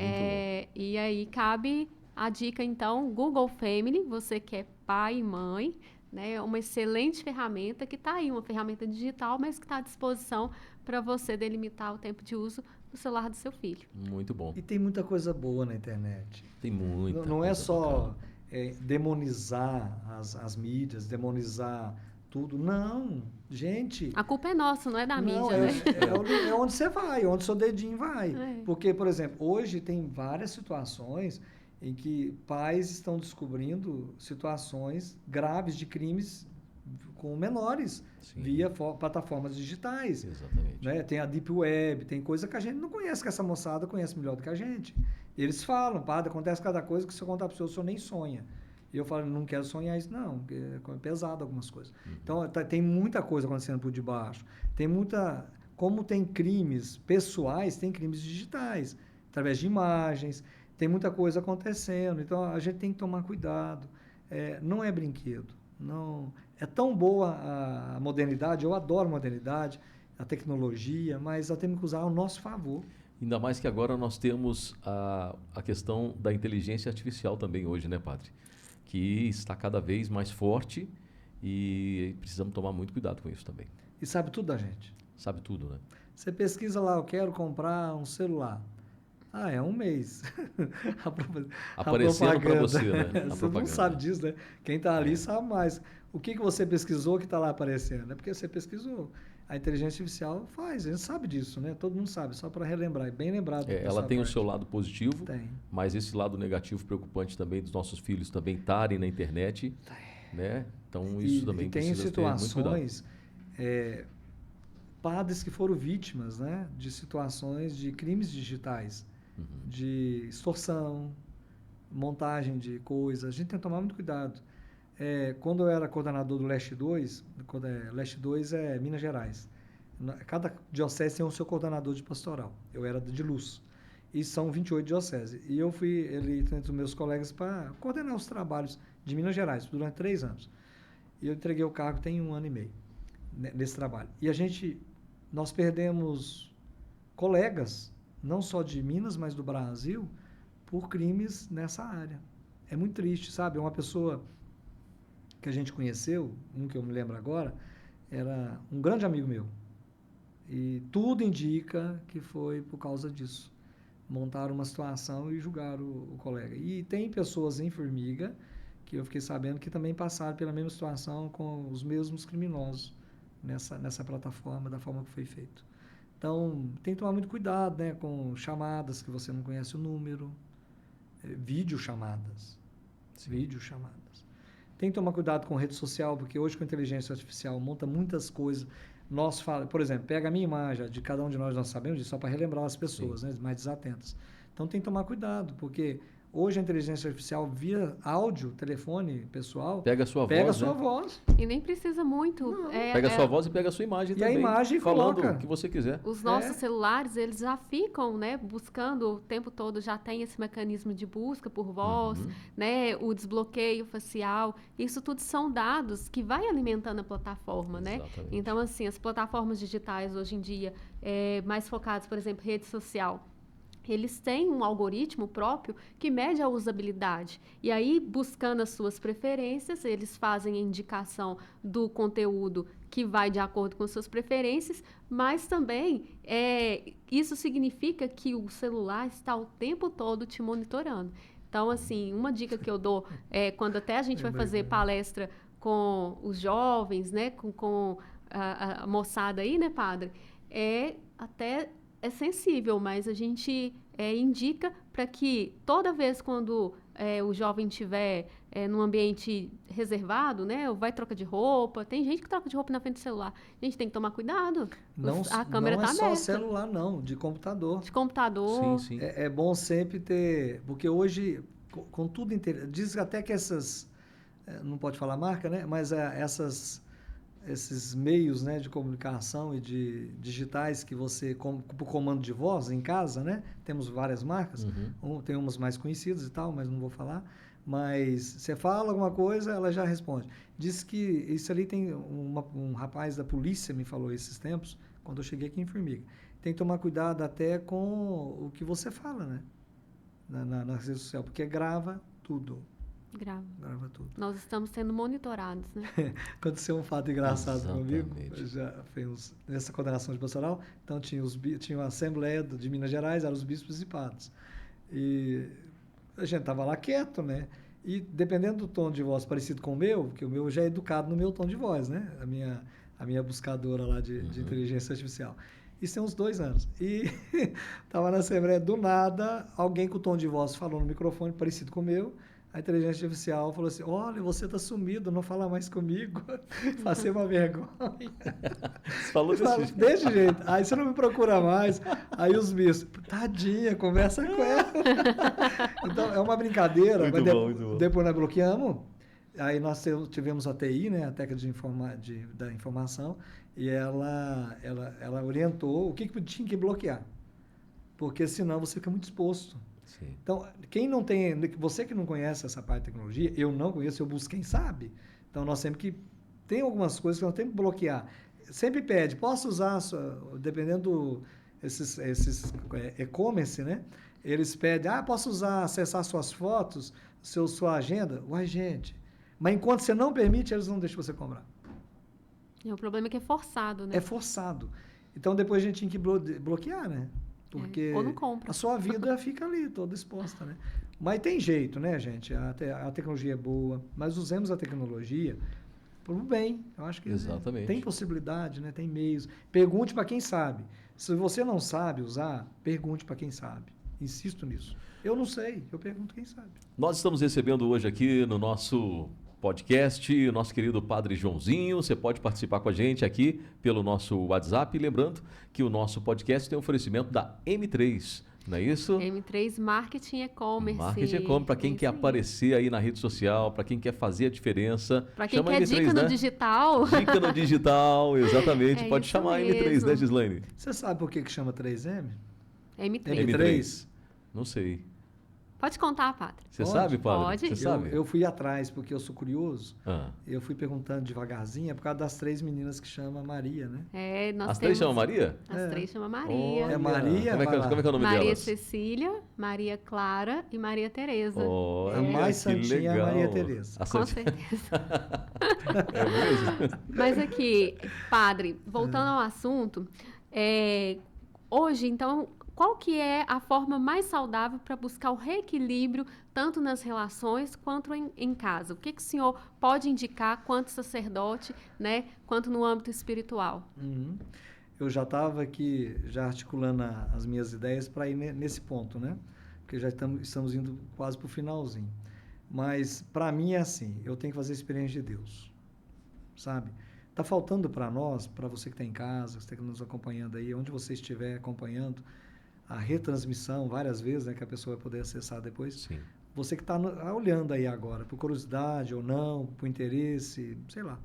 E aí cabe a dica, então, Google Family, você que é pai e mãe, né? É uma excelente ferramenta que está aí, uma ferramenta digital, mas que está à disposição para você delimitar o tempo de uso do celular do seu filho. Muito bom. E tem muita coisa boa na internet. Tem muita Não é coisa só bacana. demonizar as mídias, demonizar tudo. Não, gente. A culpa é nossa, não é da Não, mídia, né? é onde você vai, onde seu dedinho vai. É. Porque, por exemplo, hoje tem várias situações em que pais estão descobrindo situações graves de crimes com menores Sim. via plataformas digitais. Exatamente. Né? Tem a Deep Web, tem coisa que a gente não conhece, que essa moçada conhece melhor do que a gente. Eles falam, padre, acontece cada coisa que se eu contar para o senhor nem sonha. E eu falo, não quero sonhar isso, não, porque é pesado algumas coisas. Então, tem muita coisa acontecendo por debaixo. Tem muita... Como tem crimes pessoais, tem crimes digitais, através de imagens, tem muita coisa acontecendo. Então, a gente tem que tomar cuidado. Não é brinquedo. Não, é tão boa a modernidade, eu adoro a modernidade, a tecnologia, mas ela tem que usar ao nosso favor. Ainda mais que agora nós temos a questão da inteligência artificial também hoje, né, padre? Que está cada vez mais forte e precisamos tomar muito cuidado com isso também. E sabe tudo da gente. Sabe tudo, né? Você pesquisa lá, eu quero comprar um celular. É um mês. Aparecendo para você, né? A Você propaganda. não sabe disso, né? Quem está ali sabe mais. O que você pesquisou que está lá aparecendo? É porque você pesquisou. A inteligência artificial faz, a gente sabe disso, né? Todo mundo sabe, só para relembrar, é bem lembrado. Ela tem o seu lado positivo, Tem. mas esse lado negativo preocupante também dos nossos filhos também estarem na internet, né? Então isso também tem precisa ter muito cuidado. situações, padres que foram vítimas, né? De situações de crimes digitais, de extorsão, montagem de coisas. A gente tem que tomar muito cuidado. Quando eu era coordenador do Leste 2, Leste 2 é Minas Gerais. Cada diocese tem o seu coordenador de pastoral. Eu era de Luz. E são 28 dioceses. E eu fui eleito entre os meus colegas para coordenar os trabalhos de Minas Gerais durante 3 anos. E eu entreguei o cargo tem 1 ano e meio nesse trabalho. E nós perdemos colegas, não só de Minas, mas do Brasil, por crimes nessa área. É muito triste, sabe? Uma pessoa que a gente conheceu, um que eu me lembro agora, era um grande amigo meu. E tudo indica que foi por causa disso. Montaram uma situação e julgaram o colega. E tem pessoas em Formiga, que eu fiquei sabendo que também passaram pela mesma situação com os mesmos criminosos nessa plataforma, da forma que foi feito. Então, tem que tomar muito cuidado, né, com chamadas que você não conhece o número, videochamadas. Videochamadas. Tem que tomar cuidado com rede social, porque hoje com a inteligência artificial monta muitas coisas. Por exemplo, pega a minha imagem, de cada um de nós sabemos disso, só para relembrar as pessoas, né, mais desatentas. Então tem que tomar cuidado, porque hoje a inteligência artificial via áudio, telefone pessoal, pega a sua voz. E nem precisa muito. Pega a sua voz e pega a sua imagem também. E a imagem falando coloca. o que você quiser. Os nossos celulares, eles já ficam, né, buscando o tempo todo, já tem esse mecanismo de busca por voz, né, o desbloqueio facial. Isso tudo são dados que vai alimentando a plataforma, né? Exatamente. Então, assim, as plataformas digitais hoje em dia, mais focadas, por exemplo, rede social, eles têm um algoritmo próprio que mede a usabilidade. E aí, buscando as suas preferências, eles fazem a indicação do conteúdo que vai de acordo com suas preferências, mas também isso significa que o celular está o tempo todo te monitorando. Então, assim, uma dica que eu dou quando até a gente vai fazer palestra com os jovens, né, com a moçada aí, né, padre, é sensível, mas a gente indica para que toda vez quando o jovem estiver num ambiente reservado, né, ou vai troca de roupa, tem gente que troca de roupa na frente do celular. A gente tem que tomar cuidado. A câmera está aberta. Não é só celular, não, de computador. De computador. Sim. É bom sempre ter, porque hoje, com tudo diz até que essas, não pode falar marca, né, mas esses meios, né, de comunicação e de digitais que você, por comando de voz em casa, né, temos várias marcas, tem umas mais conhecidas e tal, mas não vou falar, mas você fala alguma coisa, ela já responde. Diz que isso ali tem, um rapaz da polícia me falou esses tempos, quando eu cheguei aqui em Formiga, tem que tomar cuidado até com o que você fala, né, na rede social, porque grava tudo. Grava tudo. Nós estamos sendo monitorados, né? Aconteceu um fato engraçado comigo, já fez nessa condenação de pastoral, então tinha a Assembleia de Minas Gerais, eram os bispos principados. E a gente estava lá quieto, né? E dependendo do tom de voz parecido com o meu, porque o meu já é educado no meu tom de voz, né? A minha buscadora lá de inteligência artificial. Isso tem uns 2 anos. E estava na Assembleia, do nada, alguém com o tom de voz falou no microfone parecido com o meu. A inteligência artificial falou assim, olha, você está sumido, não fala mais comigo. Passei uma vergonha. Você falou desse jeito. Aí você não me procura mais. Aí os bispos, tadinha, conversa com ela. Então, é uma brincadeira. Muito bom. Depois nós bloqueamos. Aí nós tivemos a TI, né, a técnica da informação, e ela orientou o que tinha que bloquear. Porque senão você fica muito exposto. Sim. Então, você que não conhece essa parte de tecnologia, eu não conheço, eu busco quem sabe. Então, nós sempre tem algumas coisas que nós temos que bloquear. Sempre pede, posso usar, dependendo esses e-commerce, né? Eles pedem, posso acessar suas fotos, sua agenda. Uai, gente, mas enquanto você não permite, eles não deixam você comprar. O problema é que é forçado, né? É forçado. Então, depois a gente tinha que bloquear, né? Porque ou não compra. A sua vida fica ali, toda exposta, né? Mas tem jeito, né, gente? A tecnologia é boa, mas usemos a tecnologia para o bem. Eu acho que exatamente. Tem possibilidade, né? Tem meios. Pergunte para quem sabe. Se você não sabe usar, pergunte para quem sabe. Insisto nisso. Eu não sei, eu pergunto quem sabe. Nós estamos recebendo hoje aqui no nosso podcast o nosso querido Padre Joãozinho. Você pode participar com a gente aqui pelo nosso WhatsApp. Lembrando que o nosso podcast tem oferecimento da M3, não é isso? M3 Marketing E-Commerce. Marketing E-Commerce, para quem quer aparecer aí na rede social, para quem quer fazer a diferença. Para quem quer M3, dica no digital. Dica no digital, exatamente. Pode chamar a M3, né, Gislaine? Você sabe por que chama 3M? M3. Não sei. Pode contar, padre. Você sabe, padre? Pode. Você sabe? Eu fui atrás, porque eu sou curioso. Eu fui perguntando devagarzinho, por causa das 3 meninas que chamam Maria, né? As 3 chamam Maria? As 3 chamam Maria. É Maria? Como é que é o nome Maria delas? Cecília, Maria Clara e Maria Tereza. A mais santinha é a Maria Tereza. Com certeza. É mesmo? Mas aqui, padre, voltando ao assunto, hoje, então, qual que é a forma mais saudável para buscar o reequilíbrio tanto nas relações quanto em casa? O que o senhor pode indicar quanto sacerdote, né, quanto no âmbito espiritual? Eu já estava aqui, já articulando as minhas ideias para ir nesse ponto, né? Porque já estamos indo quase para o finalzinho. Mas, para mim, é assim, eu tenho que fazer a experiência de Deus, sabe? Está faltando para nós, para você que está em casa, você que está nos acompanhando aí, onde você estiver acompanhando, a retransmissão, várias vezes, né, que a pessoa vai poder acessar depois. Sim. Você que está olhando aí agora, por curiosidade ou não, por interesse, sei lá.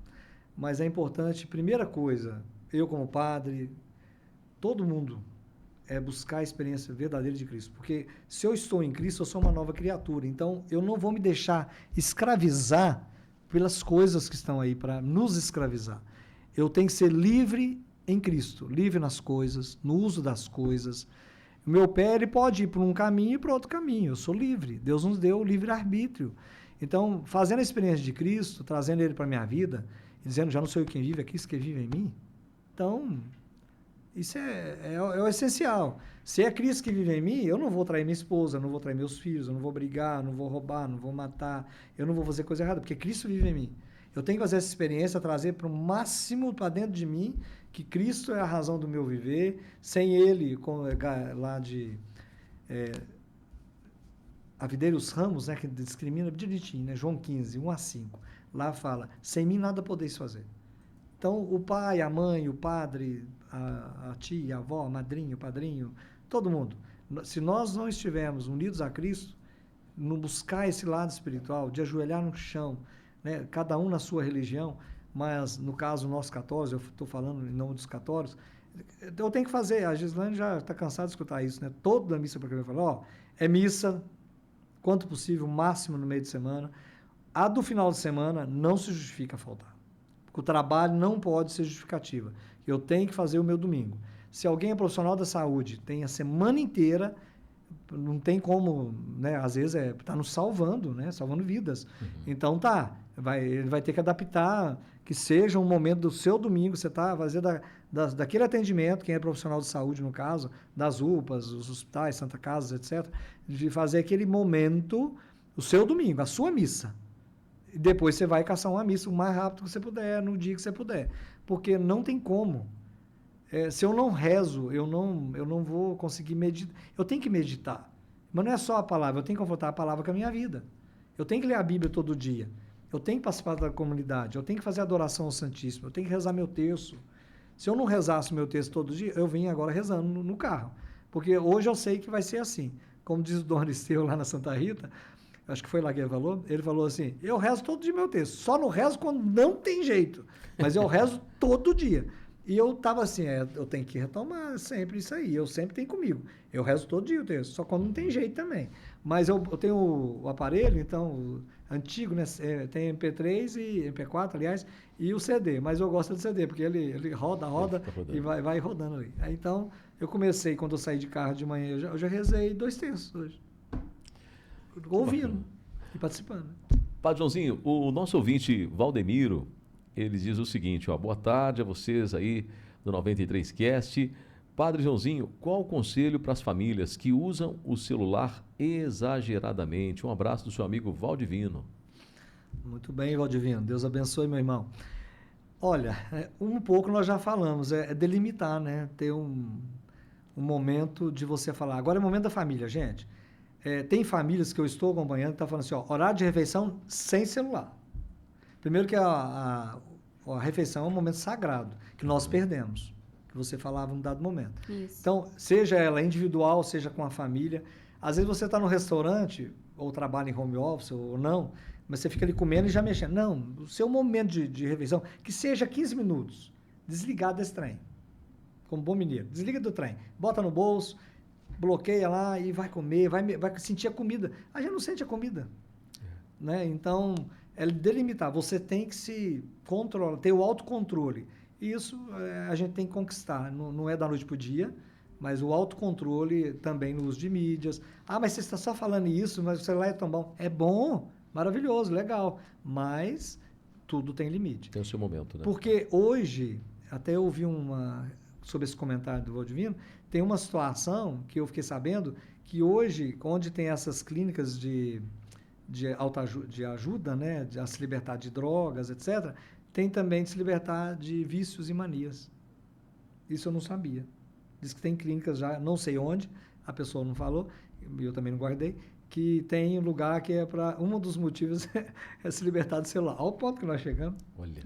Mas é importante, primeira coisa, eu como padre, todo mundo, é buscar a experiência verdadeira de Cristo. Porque se eu estou em Cristo, eu sou uma nova criatura. Então, eu não vou me deixar escravizar pelas coisas que estão aí para nos escravizar. Eu tenho que ser livre em Cristo, livre nas coisas, no uso das coisas. O meu pé ele pode ir para um caminho e para outro caminho. Eu sou livre. Deus nos deu o livre-arbítrio. Então, fazendo a experiência de Cristo, trazendo Ele para a minha vida, e dizendo, já não sou eu quem vive, é Cristo que vive em mim. Então, isso é o essencial. Se é Cristo que vive em mim, eu não vou trair minha esposa, eu não vou trair meus filhos, eu não vou brigar, não vou roubar, não vou matar, eu não vou fazer coisa errada, porque Cristo vive em mim. Eu tenho que fazer essa experiência, trazer para o máximo para dentro de mim, que Cristo é a razão do meu viver, sem Ele, lá de a videira e os ramos, né, que discrimina direitinho, né, João 15, 1 a 5, lá fala, sem mim nada podeis fazer. Então, o pai, a mãe, o padre, a tia, a avó, a madrinha, o padrinho, todo mundo, se nós não estivermos unidos a Cristo, no buscar esse lado espiritual, de ajoelhar no chão, né, cada um na sua religião, mas no caso nós católicos, eu estou falando em nome dos católicos, eu tenho que fazer, a Gislane já está cansada de escutar isso, né? Toda missa para quem vai falar, é missa, quanto possível, o máximo no meio de semana. A do final de semana não se justifica faltar. Porque o trabalho não pode ser justificativa. Eu tenho que fazer o meu domingo. Se alguém é profissional da saúde, tem a semana inteira, não tem como, né? Às vezes está nos salvando, né? Salvando vidas. Então ele vai ter que adaptar, que seja um momento do seu domingo, você está fazendo daquele atendimento, quem é profissional de saúde, no caso, das UPAs, os hospitais, Santa Casa, etc., de fazer aquele momento, o seu domingo, a sua missa. E depois você vai caçar uma missa o mais rápido que você puder, no dia que você puder. Porque não tem como. Se eu não rezo, eu não vou conseguir meditar. Eu tenho que meditar. Mas não é só a palavra, eu tenho que confrontar a palavra com a minha vida. Eu tenho que ler a Bíblia todo dia. Eu tenho que participar da comunidade. Eu tenho que fazer adoração ao Santíssimo. Eu tenho que rezar meu terço. Se eu não rezasse meu terço todo dia, eu vim agora rezando no carro. Porque hoje eu sei que vai ser assim. Como diz o Dom Aristeu lá na Santa Rita, acho que foi lá que ele falou assim, eu rezo todo dia meu terço. Só não rezo quando não tem jeito. Mas eu rezo todo dia. E eu estava assim, eu tenho que retomar sempre isso aí, eu sempre tenho comigo. Eu rezo todo dia o texto, só quando não tem jeito também. Mas eu tenho o aparelho, então, antigo, né? Tem MP3 e MP4, aliás, e o CD. Mas eu gosto do CD, porque ele roda e vai rodando ali. Aí, então, eu comecei, quando eu saí de carro de manhã, eu já rezei 2 terços hoje. Ouvindo e participando. Padre Joãozinho, o nosso ouvinte Valdemiro, ele diz o seguinte, boa tarde a vocês aí do 93Cast. Padre Joãozinho, qual o conselho para as famílias que usam o celular exageradamente? Um abraço do seu amigo Valdivino. Muito bem, Valdivino. Deus abençoe, meu irmão. Olha, um pouco nós já falamos, é delimitar, né? Ter um momento de você falar. Agora é o momento da família, gente. Tem famílias que eu estou acompanhando que estão falando assim, horário de refeição sem celular. Primeiro que a refeição é um momento sagrado, que nós perdemos, que você falava num dado momento. Isso. Então, seja ela individual, seja com a família. Às vezes você está no restaurante, ou trabalha em home office, ou não, mas você fica ali comendo e já mexendo. Não, o seu momento de refeição, que seja 15 minutos, desligar desse trem, como bom mineiro. Desliga do trem, bota no bolso, bloqueia lá e vai comer, vai sentir a comida. A gente não sente a comida. Né? Então, é delimitar. Você tem que se controlar, ter o autocontrole. E isso a gente tem que conquistar. Não é da noite para o dia, mas o autocontrole também no uso de mídias. Mas você está só falando isso, mas o celular é tão bom. É bom, maravilhoso, legal. Mas tudo tem limite. Tem o seu momento, né? Porque hoje, até eu ouvi sobre esse comentário do Valdivino, tem uma situação que eu fiquei sabendo que hoje, onde tem essas clínicas de ajuda, né, a se libertar de drogas, etc., tem também de se libertar de vícios e manias. Isso eu não sabia. Diz que tem clínicas já, não sei onde, a pessoa não falou, eu também não guardei, que tem um lugar que é para... Um dos motivos é se libertar do celular. Olha o ponto que nós chegamos. Olha.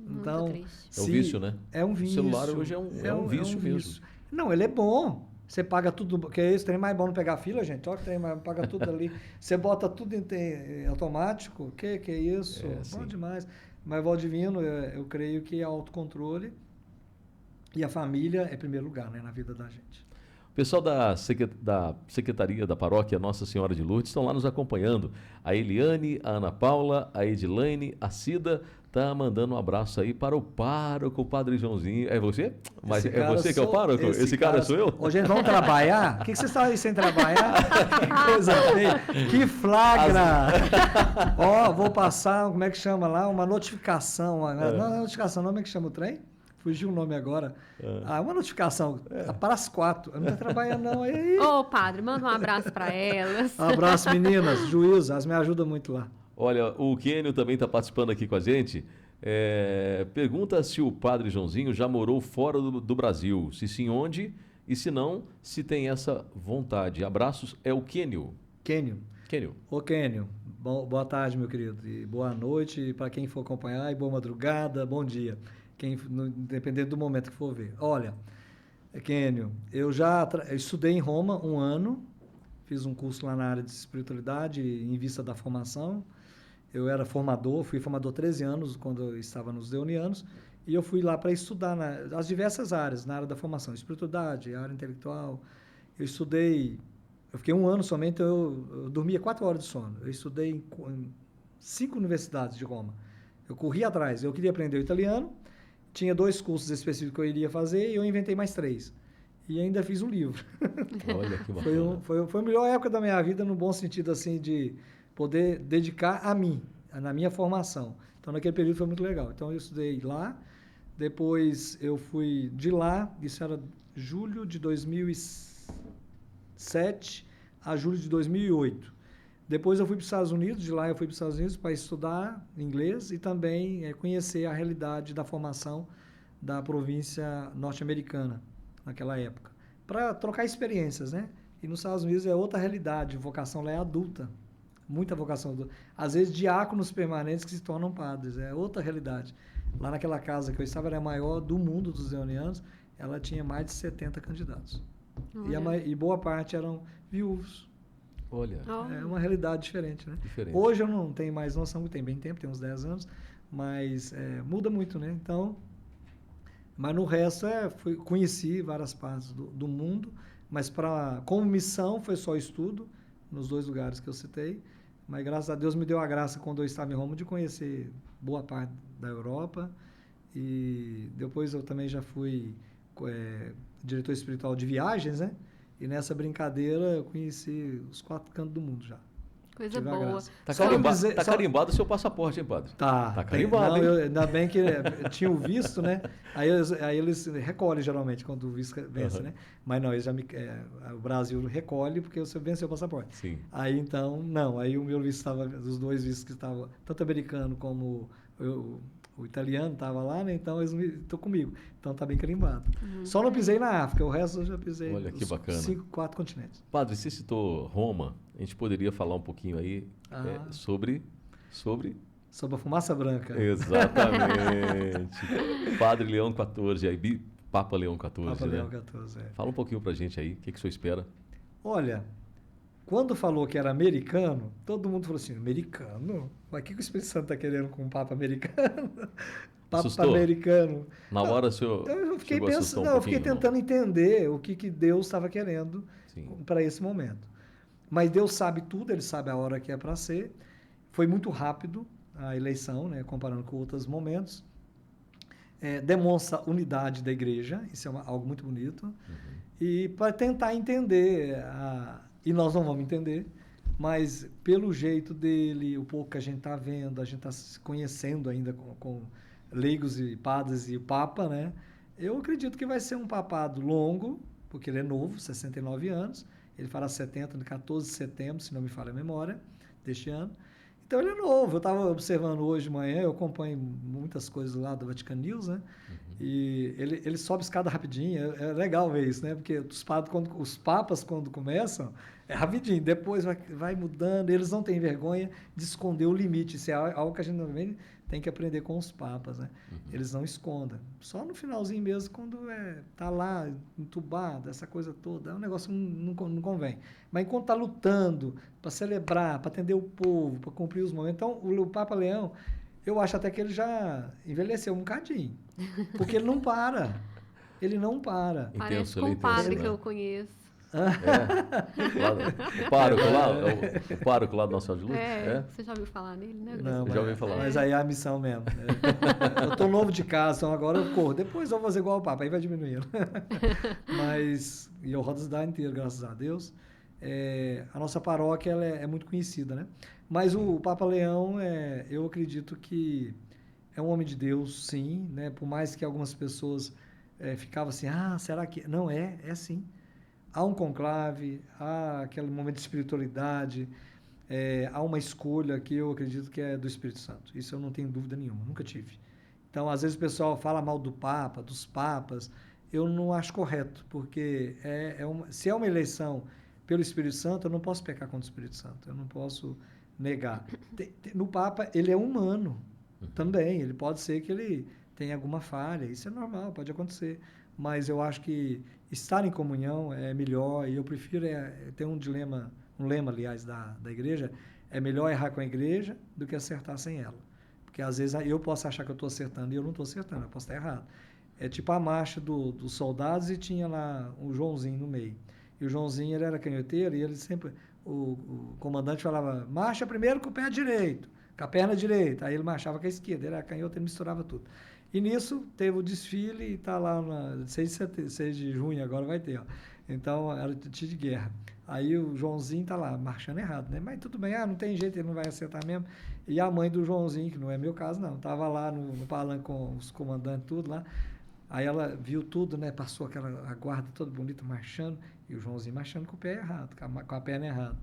Então, É um vício, né? É um vício. O celular hoje é um vício mesmo. Não, ele é bom. Você paga tudo, porque esse trem mais bom não pegar fila, gente. Olha que trem mais, paga tudo ali. Você bota tudo em automático. Que é isso? Bom demais. Mas Valdivino, eu creio que é autocontrole e a família é primeiro lugar, né, na vida da gente. O pessoal da Secretaria da Paróquia Nossa Senhora de Lourdes estão lá nos acompanhando. A Eliane, a Ana Paula, a Edilaine, a Cida tá mandando um abraço aí para o pároco, o Padre Joãozinho. É você? Mas é você que é o pároco? Esse cara sou eu? Ô, gente, vamos trabalhar? O que vocês estão aí sem trabalhar? Que coisa feia. Que flagra! Ó, vou passar, como é que chama lá? Uma notificação. Não é notificação, não, como é que chama o trem? Fugiu o nome agora. Uma notificação para as 4. Eu não estou trabalhando, não. Aí. Ô, padre, manda um abraço para elas. Abraço, meninas. Juízo, elas me ajudam muito lá. Olha, o Kênio também está participando aqui com a gente. Pergunta se o Padre Joãozinho já morou fora do Brasil. Se sim, onde? E se não, se tem essa vontade. Abraços, é o Kênio. Kênio. Kênio. Ô, Kênio. Boa tarde, meu querido. E boa noite para quem for acompanhar. E boa madrugada, bom dia. Dependendo do momento que for ver. Olha, Kênio, eu estudei em Roma 1 ano, fiz um curso lá na área de espiritualidade em vista da formação. Eu era formador, fui formador 13 anos quando eu estava nos Deonianos, e eu fui lá para estudar as diversas áreas, na área da formação, espiritualidade, área intelectual. Eu fiquei 1 ano somente, eu dormia 4 horas de sono. Eu estudei em 5 universidades de Roma. Eu corri atrás, eu queria aprender o italiano, tinha 2 cursos específicos que eu iria fazer e eu inventei mais 3. E ainda fiz um livro. Olha que bacana. Foi a melhor época da minha vida, no bom sentido assim de poder dedicar a mim, na minha formação. Então naquele período foi muito legal. Então eu estudei lá, depois eu fui de lá, isso era julho de 2007 a julho de 2008. Depois eu fui para os Estados Unidos, de lá eu fui para os Estados Unidos para estudar inglês e também conhecer a realidade da formação da província norte-americana naquela época, para trocar experiências, né? E nos Estados Unidos é outra realidade, a vocação lá é adulta, muita vocação adulta. Às vezes diáconos permanentes que se tornam padres, é outra realidade. Lá naquela casa que eu estava era a maior do mundo dos Deonianos, ela tinha mais de 70 candidatos. E boa parte eram viúvos. Olha. É uma realidade diferente, né? Diferente. Hoje eu não tenho mais noção, tem bem tempo, tem uns 10 anos, mas muda muito, né? Então, mas no resto conheci várias partes do mundo, mas como missão foi só estudo, nos 2 lugares que eu citei, mas graças a Deus me deu a graça quando eu estava em Roma de conhecer boa parte da Europa, e depois eu também já fui diretor espiritual de viagens, né? E nessa brincadeira eu conheci os 4 cantos do mundo já. Coisa boa. Tá carimbado o seu passaporte, hein, padre? Tá carimbado, hein? Ainda bem que tinha o visto, né? Aí eles recolhem geralmente quando o visto vence, né? Mas não, o Brasil recolhe porque você venceu o passaporte. Sim. Aí então, não. Aí o meu visto estava, os 2 vistos que estavam, tanto americano como o italiano estava lá, né? Então eles estão comigo. Então tá bem carimbado. Só não pisei na África, o resto eu já pisei. Olha que bacana. 4 continentes. Padre, você citou Roma, a gente poderia falar um pouquinho aí sobre a fumaça branca. Exatamente. Padre Leão XIV, aí, Papa Leão XIV, Papa né? Leão XIV, Fala um pouquinho pra gente aí, o que o senhor espera? Olha, quando falou que era americano, todo mundo falou assim, americano? Mas o que o Espírito Santo está querendo com um Papa americano? Papa Assustou? Americano. Na hora o senhor Eu fiquei chegou a assustar pensando, um eu fiquei pouquinho, tentando entender o que Deus estava querendo para esse momento. Mas Deus sabe tudo, Ele sabe a hora que é para ser. Foi muito rápido a eleição, né, comparando com outros momentos. Demonstra a unidade da igreja, isso é algo muito bonito. E para tentar entender, e nós não vamos entender, Mas pelo jeito dele, o pouco que a gente está vendo, a gente está se conhecendo ainda com leigos e padres e o Papa, né? Eu acredito que vai ser um papado longo, porque ele é novo, 69 anos. Ele fará 70 no 14 de setembro, se não me falha a memória, deste ano. Então ele é novo. Eu estava observando hoje de manhã, eu acompanho muitas coisas lá do Vatican News, né? E ele sobe escada rapidinho. É legal ver isso, né? Porque os papas, quando começam, é rapidinho. Depois vai mudando. Eles não têm vergonha de esconder o limite. Isso é algo que a gente também tem que aprender com os papas, né? Eles não escondem. Só no finalzinho mesmo, quando tá lá entubado, essa coisa toda, é um negócio que não convém. Mas enquanto tá lutando para celebrar, para atender o povo, para cumprir os momentos. Então, o Papa Leão, eu acho até que ele já envelheceu um bocadinho. Porque ele não para. Ele não para. Parece com um padre que eu conheço. O pároco lá do Nossa Senhora de Luz? Você já ouviu falar nele, né? Não, já ouvi falar. Mas aí é a missão mesmo. Eu tô novo de casa, então agora eu corro. Depois eu vou fazer igual o Papa, aí vai diminuindo. E eu rodo a cidade inteira, graças a Deus. A nossa paróquia ela é muito conhecida, né? Mas o Papa Leão, eu acredito que é um homem de Deus, sim, né? Por mais que algumas pessoas ficavam assim, será que... Não, é sim. Há um conclave, há aquele momento de espiritualidade, há uma escolha que eu acredito que é do Espírito Santo. Isso eu não tenho dúvida nenhuma, nunca tive. Então, às vezes o pessoal fala mal do Papa, dos papas, eu não acho correto, porque se é uma eleição pelo Espírito Santo, eu não posso pecar contra o Espírito Santo, eu não posso negar. No Papa, ele é humano também, ele pode ser que ele tenha alguma falha, isso é normal, pode acontecer. Mas eu acho que estar em comunhão é melhor, e eu prefiro ter um lema, aliás, da igreja, é melhor errar com a igreja do que acertar sem ela. Porque às vezes eu posso achar que eu estou acertando e eu não estou acertando, eu posso estar errado. É tipo a marcha dos soldados e tinha lá o Joãozinho no meio. E o Joãozinho ele era canhoteiro e ele sempre, o comandante falava, marcha primeiro com o pé direito, com a perna direita, aí ele marchava com a esquerda, ele era canhoto, ele misturava tudo. E nisso teve o desfile e está lá na 6 de junho, agora vai ter. Ó. Então, era tiro de guerra. Aí o Joãozinho está lá, marchando errado, né? Mas tudo bem, não tem jeito, ele não vai acertar mesmo. E a mãe do Joãozinho, que não é meu caso, não, estava lá no palanque com os comandantes, tudo lá. Aí ela viu tudo, né? Passou a guarda toda bonita marchando, e o Joãozinho marchando com o pé errado, com a perna errada.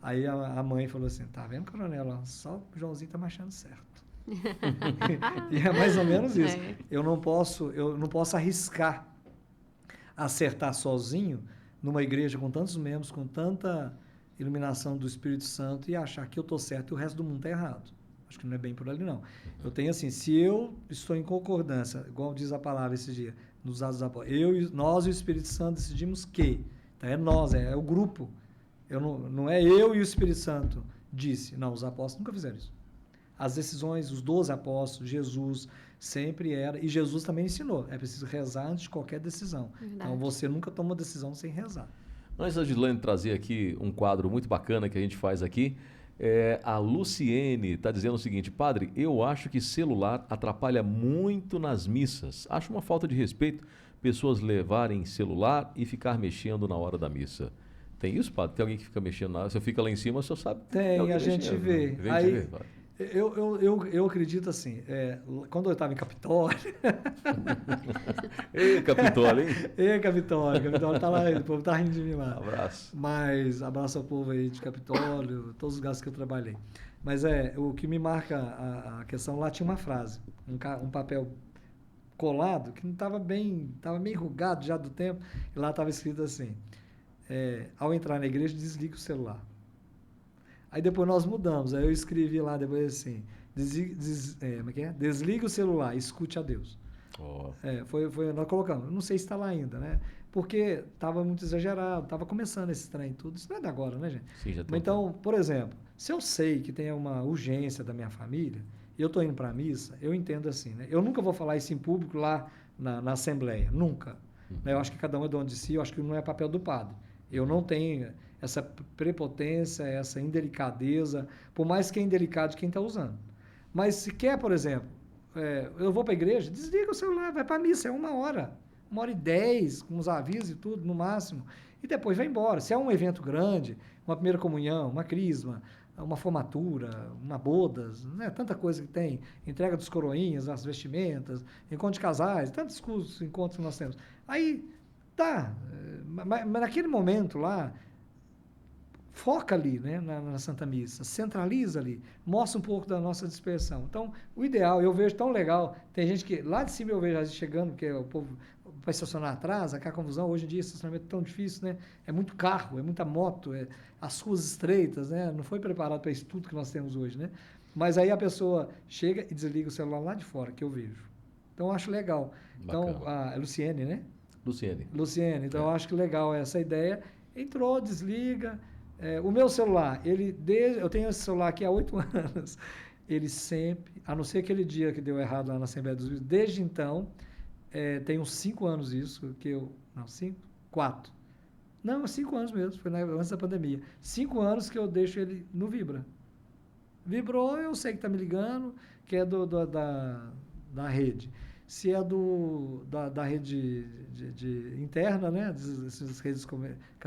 Aí a mãe falou assim, tá vendo, coronel? Só o Joãozinho está marchando certo. E é mais ou menos isso. Eu não posso arriscar acertar sozinho numa igreja com tantos membros, com tanta iluminação do Espírito Santo e achar que eu estou certo e o resto do mundo está errado. Acho que não é bem por ali, não. Eu tenho assim, se eu estou em concordância, igual diz a palavra esse dia, nos Atos dos Apóstolos, nós e o Espírito Santo decidimos que, então é nós, é o grupo. Não é eu e o Espírito Santo disse. Não, os apóstolos nunca fizeram isso. As decisões, os 12 apóstolos, Jesus sempre era, e Jesus também ensinou, é preciso rezar antes de qualquer decisão. Verdade. Então você nunca toma decisão sem rezar. Antes da Gislaine trazer aqui um quadro muito bacana que a gente faz aqui, a Luciene está dizendo o seguinte, padre, eu acho que celular atrapalha muito nas missas. Acho uma falta de respeito pessoas levarem celular e ficar mexendo na hora da missa. Tem isso, padre? Tem alguém que fica mexendo na hora? Você fica lá em cima, você sabe. Tem, a gente vê. Aí, padre. Eu acredito assim, quando eu estava em Capitólio... Ei, Capitólio, hein? Ei, Capitólio está lá, o povo está rindo de mim lá. Abraço. Mas abraço ao povo aí de Capitólio, todos os lugares que eu trabalhei. Mas o que me marca a questão, lá tinha uma frase, um papel colado, que não estava meio enrugado já do tempo, e lá estava escrito assim, ao entrar na igreja, desliga o celular. Aí depois nós mudamos, aí eu escrevi lá depois assim, desliga o celular, escute a Deus. Oh. Nós colocamos, não sei se está lá ainda, né? Porque estava muito exagerado, estava começando esse trem tudo, isso não é de agora, né, gente? Sim, já então, por exemplo, se eu sei que tem uma urgência da minha família, e eu estou indo para a missa, eu entendo assim, né? Eu nunca vou falar isso em público lá na Assembleia, nunca. Né? Eu acho que cada um é dono de si, eu acho que não é papel do padre. Eu não tenho essa prepotência, essa indelicadeza, por mais que é indelicado de quem está usando. Mas se quer, por exemplo, eu vou para a igreja, desliga o celular, vai para a missa, é 1 hora. 1h10, com os avisos e tudo, no máximo. E depois vai embora. Se é um evento grande, uma primeira comunhão, uma crisma, uma formatura, uma bodas, né? Tanta coisa que tem, entrega dos coroinhas, as vestimentas, encontro de casais, tantos cursos, encontros que nós temos. Aí, tá, mas naquele momento lá, foca ali, né, na Santa Missa, centraliza ali, mostra um pouco da nossa dispersão. Então, o ideal, eu vejo tão legal, tem gente que, lá de cima eu vejo chegando, porque o povo vai estacionar atrás, aquela confusão, hoje em dia estacionamento é tão difícil, né? É muito carro, é muita moto, as ruas estreitas, né? Não foi preparado para isso tudo que nós temos hoje, né? Mas aí a pessoa chega e desliga o celular lá de fora, que eu vejo. Então, eu acho legal. Bacana. Então, a Luciene, né? Luciene, então eu acho que legal essa ideia. Entrou, desliga. O meu celular, eu tenho esse celular aqui há 8 anos. Ele sempre, a não ser aquele dia que deu errado lá na Assembleia dos Bispos, desde então, tem uns 5 anos isso, que eu... Não, 5? 4. Não, 5 anos mesmo, foi antes da pandemia. 5 anos que eu deixo ele no Vibra. Vibrou, eu sei que está me ligando, que é da rede. Se é da rede interna, né, dessas redes que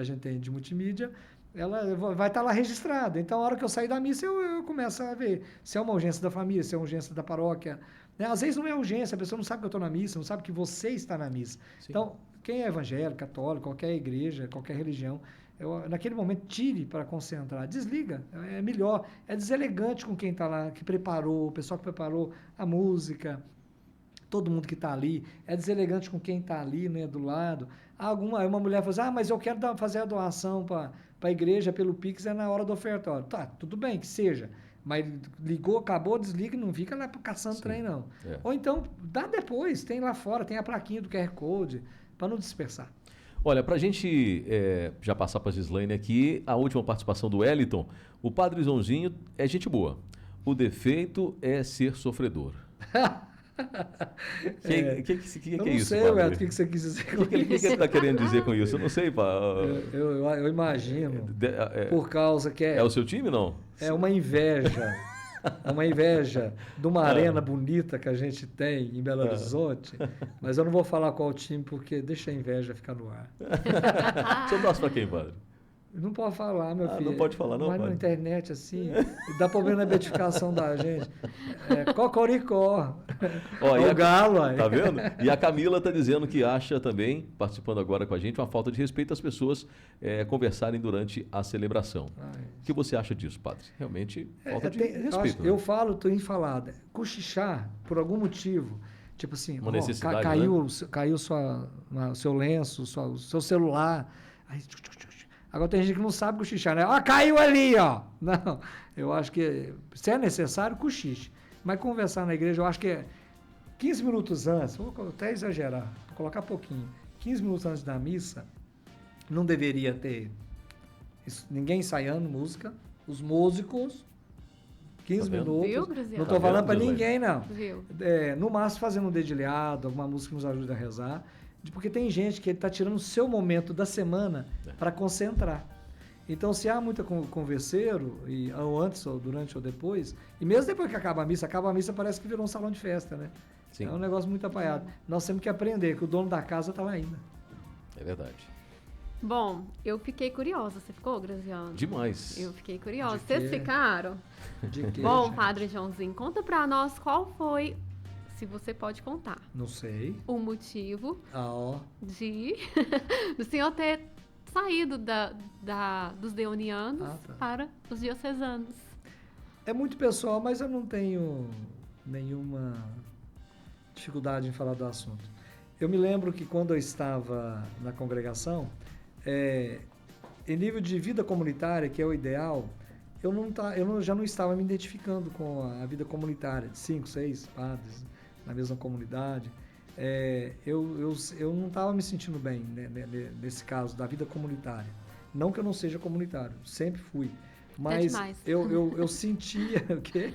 a gente tem de multimídia, ela vai estar lá registrada. Então, a hora que eu sair da missa, eu começo a ver se é uma urgência da família, se é uma urgência da paróquia. Né? Às vezes não é urgência, a pessoa não sabe que eu estou na missa, não sabe que você está na missa. Sim. Então, quem é evangélico, católico, qualquer igreja, qualquer religião, naquele momento, tire para concentrar. Desliga, é melhor. É deselegante com quem está lá, que preparou, o pessoal que preparou a música, todo mundo que está ali. É deselegante com quem está ali, né, do lado. Uma mulher fala assim, mas eu quero fazer a doação para a igreja pelo Pix, é na hora do ofertório. Tá, tudo bem que seja, mas ligou, acabou, desliga, não fica lá caçando trem, não. Ou então, dá depois, tem lá fora, tem a plaquinha do QR Code, para não dispersar. Olha, para a gente já passar para a Gislaine aqui, a última participação do Wellington, o Padre Joãozinho é gente boa, o defeito é ser sofredor. Que é isso, eu não sei, Beto, o que você quis dizer com isso. O que ele está querendo dizer com isso? Eu não sei, pá. Eu imagino, por causa que é o seu time, não? É uma inveja. Uma inveja de uma arena bonita que a gente tem em Belo Horizonte, mas eu não vou falar qual time, porque deixa a inveja ficar no ar. Você torce para quem, padre? Não pode falar, meu filho. Não pode falar, não, mas na internet, assim, dá problema na beatificação da gente. Cocoricó. O galo aí. Tá vendo? E a Camila está dizendo que acha também, participando agora com a gente, uma falta de respeito às pessoas conversarem durante a celebração. O que você acha disso, padre? Realmente, falta de respeito. Eu falo, estou enfalado. Cochichar, por algum motivo, tipo assim, uma necessidade, caiu seu lenço, o seu celular. Aí, agora tem gente que não sabe cochichar, né? Caiu ali, ó. Não, eu acho que se é necessário, cochiche. Mas conversar na igreja, eu acho que 15 minutos antes, vou até exagerar, vou colocar pouquinho, 15 minutos antes da missa, não deveria ter ninguém ensaiando música, os músicos, 15 minutos. Viu, não estou falando para ninguém, não. Viu? No máximo fazendo um dedilhado, alguma música que nos ajude a rezar. Porque tem gente que está tirando o seu momento da semana para concentrar. Então, se há muita converseiro, ou antes, ou durante, ou depois, e mesmo depois que acaba a missa parece que virou um salão de festa, né? Sim. É um negócio muito apaiado. Nós temos que aprender que o dono da casa está lá ainda. É verdade. Bom, eu fiquei curiosa. Você ficou, Graziano? Demais. Eu fiquei curiosa. Vocês ficaram? De quê, Bom, gente? Padre Joãozinho, conta para nós qual foi... Se você pode contar. Não sei. O motivo de do senhor ter saído dos deonianos para os diocesanos. É muito pessoal, mas eu não tenho nenhuma dificuldade em falar do assunto. Eu me lembro que quando eu estava na congregação, em nível de vida comunitária, que é o ideal, eu já não estava me identificando com a vida comunitária, de 5, 6 padres na mesma comunidade. Eu não estava me sentindo bem, né, nesse caso da vida comunitária. Não que eu não seja comunitário, sempre fui. Mas eu sentia o quê?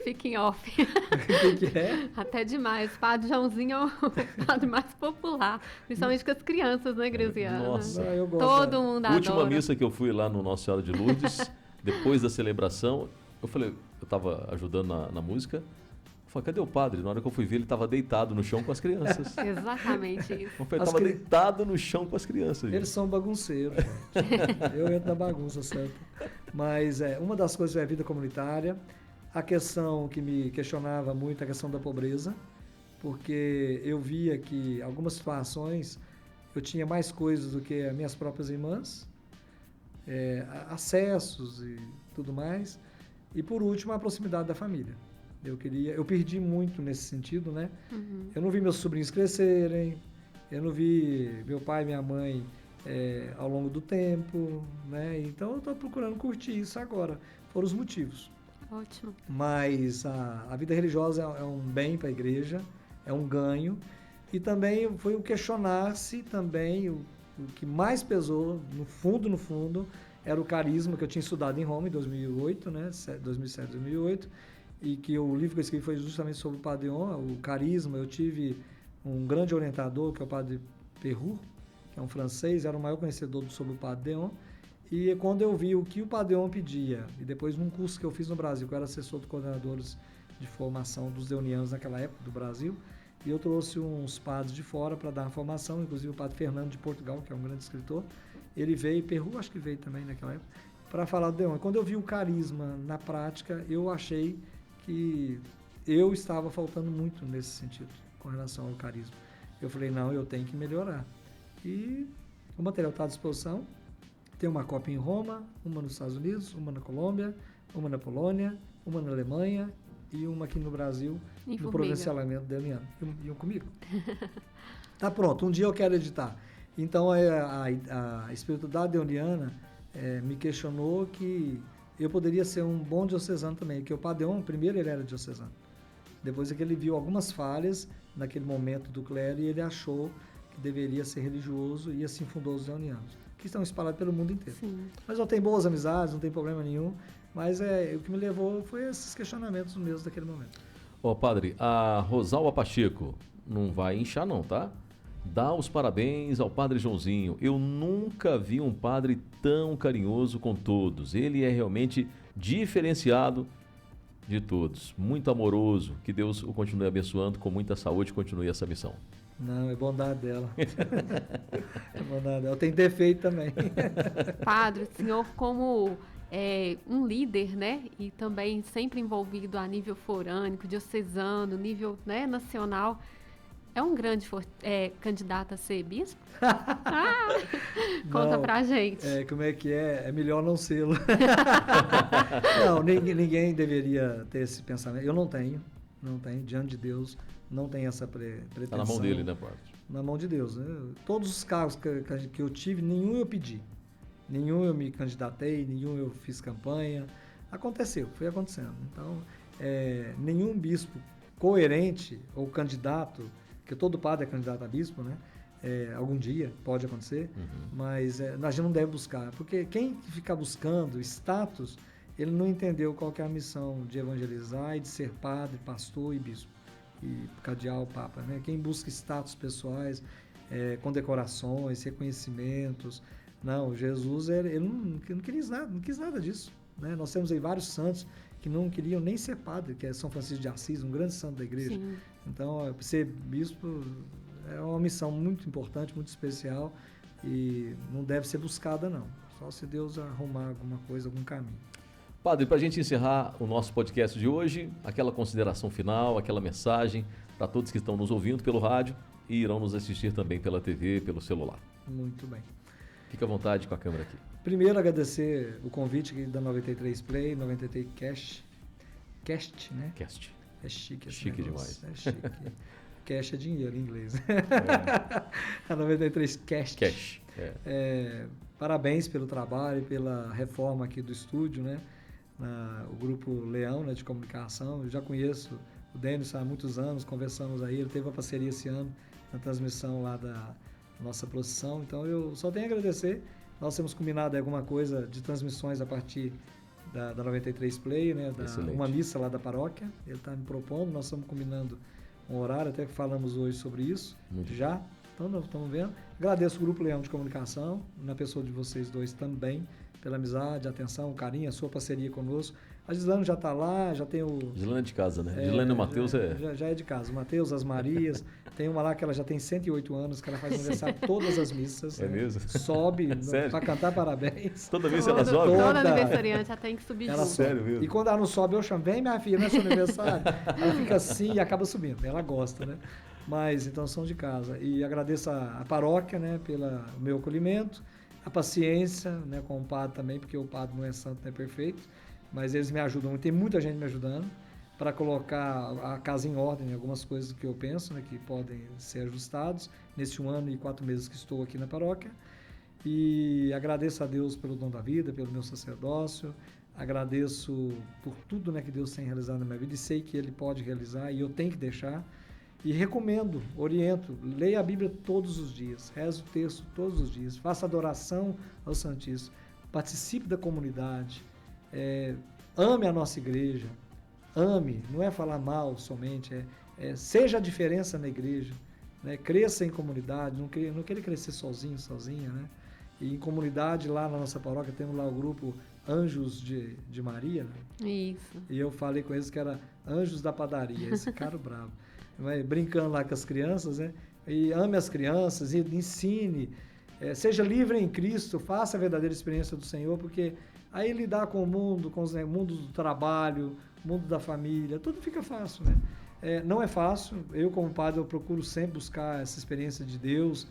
Fica em off. O que é? Até demais. Padre Joãozinho é o padre mais popular, principalmente com as crianças, né, Graziano? Nossa, eu gosto. Todo mundo adora. Última missa que eu fui lá no Nossa Senhora de Lourdes, depois da celebração, eu estava ajudando na música. Falei, cadê o padre? Na hora que eu fui ver, ele estava deitado no chão com as crianças. Exatamente isso. Ele estava deitado no chão com as crianças. Eles são bagunceiros, gente. Eu entro na bagunça, certo? Mas uma das coisas é a vida comunitária. A questão que me questionava muito é a questão da pobreza, porque eu via que algumas situações eu tinha mais coisas do que as minhas próprias irmãs, acessos e tudo mais. E por último, a proximidade da família. Eu perdi muito nesse sentido, né? Uhum. Eu não vi meus sobrinhos crescerem, eu não vi meu pai e minha mãe ao longo do tempo, né? Então eu estou procurando curtir isso agora. Foram os motivos. Ótimo. Mas a vida religiosa é um bem para a igreja, é um ganho. E também foi o questionar-se também, o que mais pesou, no fundo, era o carisma que eu tinha estudado em Roma em 2008, né? 2007, 2008. E que o livro que eu escrevi foi justamente sobre o Padre Deon, o carisma. Eu tive um grande orientador, que é o Padre Perrou, que é um francês, era o maior conhecedor sobre o Padre Deon. E quando eu vi o que o Padre Deon pedia, e depois num curso que eu fiz no Brasil, que eu era assessor de coordenadores de formação dos deonianos naquela época do Brasil, e eu trouxe uns padres de fora para dar uma formação, inclusive o Padre Fernando de Portugal, que é um grande escritor. Ele veio, Perrou acho que veio também naquela época, para falar do Deon. Quando eu vi o carisma na prática, eu achei que eu estava faltando muito nesse sentido, com relação ao carisma. Eu falei, não, eu tenho que melhorar. E o material está à disposição. Tem uma cópia em Roma, uma nos Estados Unidos, uma na Colômbia, uma na Polônia, uma na Alemanha e uma aqui no Brasil, no provinciamento deoniano. E um comigo. Tá pronto, um dia eu quero editar. Então a espiritualidade deoniana me questionou que eu poderia ser um bom diocesano também, porque o Padre Deon, primeiro ele era diocesano. Depois é que ele viu algumas falhas naquele momento do clero e ele achou que deveria ser religioso e assim fundou os deonianos, que estão espalhados pelo mundo inteiro. Sim. Mas eu tenho boas amizades, não tem problema nenhum, mas o que me levou foi esses questionamentos mesmo daquele momento. Ó, padre, a Rosalba Pacheco não vai inchar não, tá? Dá os parabéns ao Padre Joãozinho. Eu nunca vi um padre tão carinhoso com todos. Ele é realmente diferenciado de todos. Muito amoroso. Que Deus o continue abençoando com muita saúde e continue essa missão. Não, é bondade dela. É bondade dela. Tem defeito também. Padre, o senhor como um líder, né? E também sempre envolvido a nível forânico, diocesano, nível, né, nacional. É um grande candidato a ser bispo? Conta pra gente. Como é que é? É melhor não sê-lo. Não, ninguém deveria ter esse pensamento. Eu não tenho, diante de Deus, não tenho essa pretensão. Está na mão dele, né, padre? Na mão de Deus. Né? Todos os cargos que eu tive, nenhum eu pedi. Nenhum eu me candidatei, nenhum eu fiz campanha. Aconteceu, foi acontecendo. Então, nenhum bispo coerente ou candidato, porque todo padre é candidato a bispo, né? Algum dia pode acontecer, mas a gente não deve buscar, porque quem ficar buscando status, ele não entendeu qual que é a missão de evangelizar e de ser padre, pastor e bispo, e cardeal, papa, né? Quem busca status pessoais, condecorações, reconhecimentos, não, Jesus ele não quis nada disso, né? Nós temos aí vários santos que não queriam nem ser padre, que é São Francisco de Assis, um grande santo da igreja. Sim. Então, ser bispo é uma missão muito importante, muito especial e não deve ser buscada, não. Só se Deus arrumar alguma coisa, algum caminho. Padre, para a gente encerrar o nosso podcast de hoje, aquela consideração final, aquela mensagem para todos que estão nos ouvindo pelo rádio e irão nos assistir também pela TV, pelo celular. Muito bem. Fique à vontade com a câmera aqui. Primeiro, agradecer o convite aqui da 93 Play, 93 Cast, né? Cast. É chique esse Chique negócio. demais. É chique. Cash é dinheiro em inglês. A 93 Cast. Cash. Parabéns pelo trabalho, pela reforma aqui do estúdio, né? O Grupo Leão, né, de comunicação. Eu já conheço o Denis há muitos anos, conversamos aí. Ele teve uma parceria esse ano na transmissão lá da nossa procissão. Então eu só tenho a agradecer. Nós temos combinado alguma coisa de transmissões a partir da 93 Play, né? Uma missa lá da paróquia. Ele está me propondo, nós estamos combinando um horário, até que falamos hoje sobre isso. Muito já. Então nós estamos vendo. Agradeço o Grupo Leão de Comunicação, na pessoa de vocês dois também, pela amizade, atenção, carinho, a sua parceria conosco. A Gislane já está lá, já tem o... Gislane é de casa, né? Gislane e o Matheus Já é de casa. O Matheus, as Marias. Tem uma lá que ela já tem 108 anos, que ela faz aniversário todas as missas. É mesmo? Sobe para cantar parabéns. Toda vez ela sobe? Toda aniversariante já tem que subir junto. Sério mesmo? E quando ela não sobe, eu chamo, vem minha filha, não é seu aniversário? Ela fica assim e acaba subindo. Ela gosta, né? Mas, então, são de casa. E agradeço a paróquia, né, pelo meu acolhimento, a paciência, né, com o padre também, porque o padre não é santo, não é perfeito, mas eles me ajudam muito. Tem muita gente me ajudando para colocar a casa em ordem, algumas coisas que eu penso, né, que podem ser ajustados nesse 1 ano e 4 meses que estou aqui na paróquia. E agradeço a Deus pelo dom da vida, pelo meu sacerdócio, agradeço por tudo, né, que Deus tem realizado na minha vida e sei que Ele pode realizar e eu tenho que deixar. E recomendo, oriento, leia a Bíblia todos os dias, reze o texto todos os dias, faça adoração ao Santíssimo, participe da comunidade, ame a nossa igreja, ame, não é falar mal somente, seja a diferença na igreja, né? Cresça em comunidade, não queira crescer sozinho, sozinha, né? E em comunidade, lá na nossa paróquia, temos lá o grupo Anjos de Maria, né? Isso. E eu falei com eles que era Anjos da Padaria, esse cara bravo. Brincando lá com as crianças, né? E ame as crianças, e ensine, seja livre em Cristo, faça a verdadeira experiência do Senhor, porque aí lidar com o mundo, com o mundo do trabalho, mundo da família, tudo fica fácil, né? Não é fácil, eu como padre eu procuro sempre buscar essa experiência de Deus,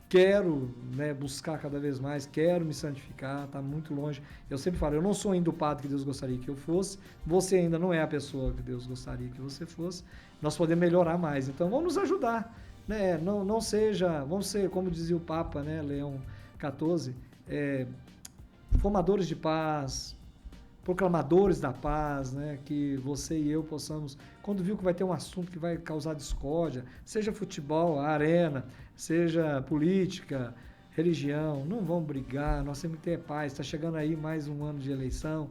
quero, né, buscar cada vez mais, quero me santificar, está muito longe. Eu sempre falo, eu não sou ainda o padre que Deus gostaria que eu fosse, você ainda não é a pessoa que Deus gostaria que você fosse, nós podemos melhorar mais, então vamos nos ajudar, né? Não seja, vamos ser, como dizia o Papa, né, Leão XIV, formadores de paz, proclamadores da paz, né? Que você e eu possamos, quando viu que vai ter um assunto que vai causar discórdia, seja futebol, a arena, seja política, religião, não vamos brigar, nós temos que ter paz. Está chegando aí mais um ano de eleição,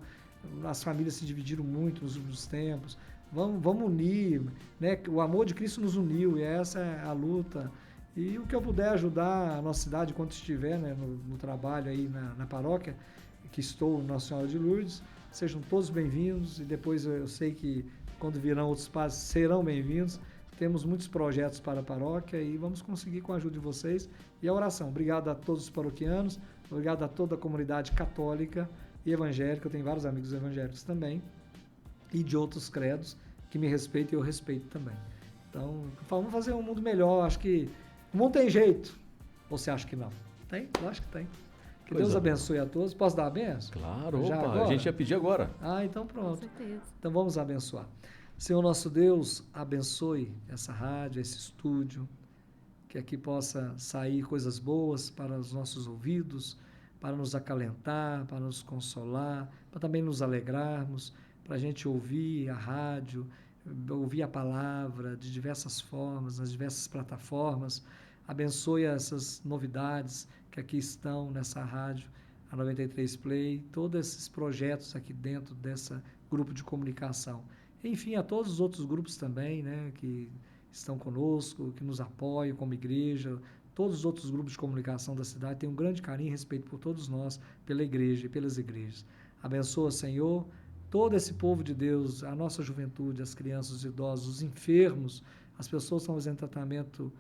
as famílias se dividiram muito nos últimos tempos, vamos unir, né? O amor de Cristo nos uniu e essa é a luta. E o que eu puder ajudar a nossa cidade enquanto estiver, né, no trabalho aí na paróquia, que estou, Nossa Senhora de Lourdes, sejam todos bem-vindos e depois eu sei que quando virão outros padres serão bem-vindos. Temos muitos projetos para a paróquia e vamos conseguir com a ajuda de vocês. E a oração. Obrigado a todos os paroquianos, obrigado a toda a comunidade católica e evangélica. Eu tenho vários amigos evangélicos também e de outros credos que me respeitam e eu respeito também. Então, vamos fazer um mundo melhor. Acho que o mundo tem jeito. Ou você acha que não? Tem? Eu acho que tem. Que Deus abençoe a todos. Posso dar a benção? Claro, opa, a gente ia pedir agora. Então pronto. Com certeza. Então vamos abençoar. Senhor nosso Deus, abençoe essa rádio, esse estúdio, que aqui possa sair coisas boas para os nossos ouvidos, para nos acalentar, para nos consolar, para também nos alegrarmos, para a gente ouvir a rádio, ouvir a palavra de diversas formas, nas diversas plataformas. Abençoe essas novidades que aqui estão nessa rádio, a 93 Play, todos esses projetos aqui dentro desse grupo de comunicação. Enfim, a todos os outros grupos também, né, que estão conosco, que nos apoiam como igreja, todos os outros grupos de comunicação da cidade, têm um grande carinho e respeito por todos nós, pela igreja e pelas igrejas. Abençoa, Senhor, todo esse povo de Deus, a nossa juventude, as crianças, os idosos, os enfermos, as pessoas que estão fazendo tratamento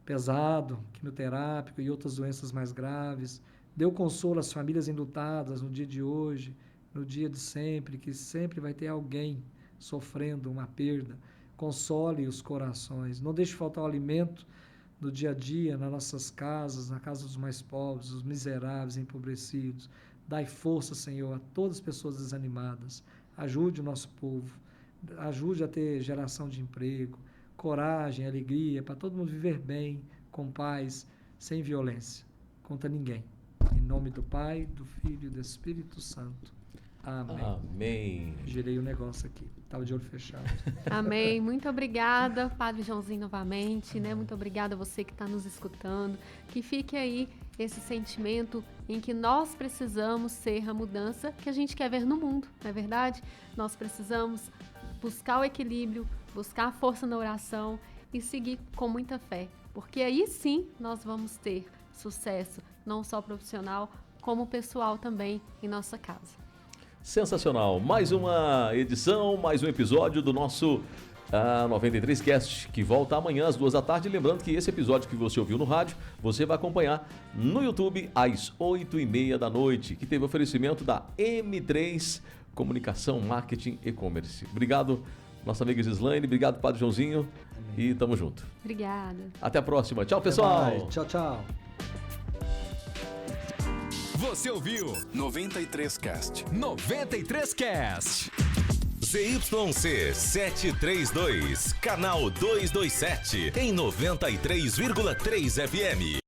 pesado, quimioterápico e outras doenças mais graves. Dê o consolo às famílias enlutadas no dia de hoje, no dia de sempre, que sempre vai ter alguém sofrendo uma perda. Console os corações. Não deixe faltar o alimento no dia a dia, nas nossas casas, na casa dos mais pobres, os miseráveis, empobrecidos. Dai força, Senhor, a todas as pessoas desanimadas. Ajude o nosso povo. Ajude a ter geração de emprego, coragem, alegria, para todo mundo viver bem, com paz, sem violência, contra ninguém. Em nome do Pai, do Filho e do Espírito Santo. Amém. Amém. Girei o negócio aqui, estava de olho fechado. Amém. Muito obrigada, Padre Joãozinho, novamente, né? Muito obrigada a você que está nos escutando. Que fique aí esse sentimento em que nós precisamos ser a mudança que a gente quer ver no mundo, não é verdade? Nós precisamos buscar o equilíbrio, buscar a força na oração e seguir com muita fé, porque aí sim nós vamos ter sucesso, não só profissional, como pessoal também em nossa casa. Sensacional. Mais uma edição, mais um episódio do nosso 93cast, que volta amanhã às 2 da tarde. Lembrando que esse episódio que você ouviu no rádio, você vai acompanhar no YouTube às 8h30 da noite, que teve oferecimento da M3 Comunicação, Marketing e E-Commerce. Obrigado, nossa amiga Gislaine. Obrigado, Padre Joãozinho. E tamo junto. Obrigada. Até a próxima. Tchau, pessoal. Tchau, tchau. Você ouviu 93cast. 93cast. ZYC 732, canal 227, em 93,3 FM.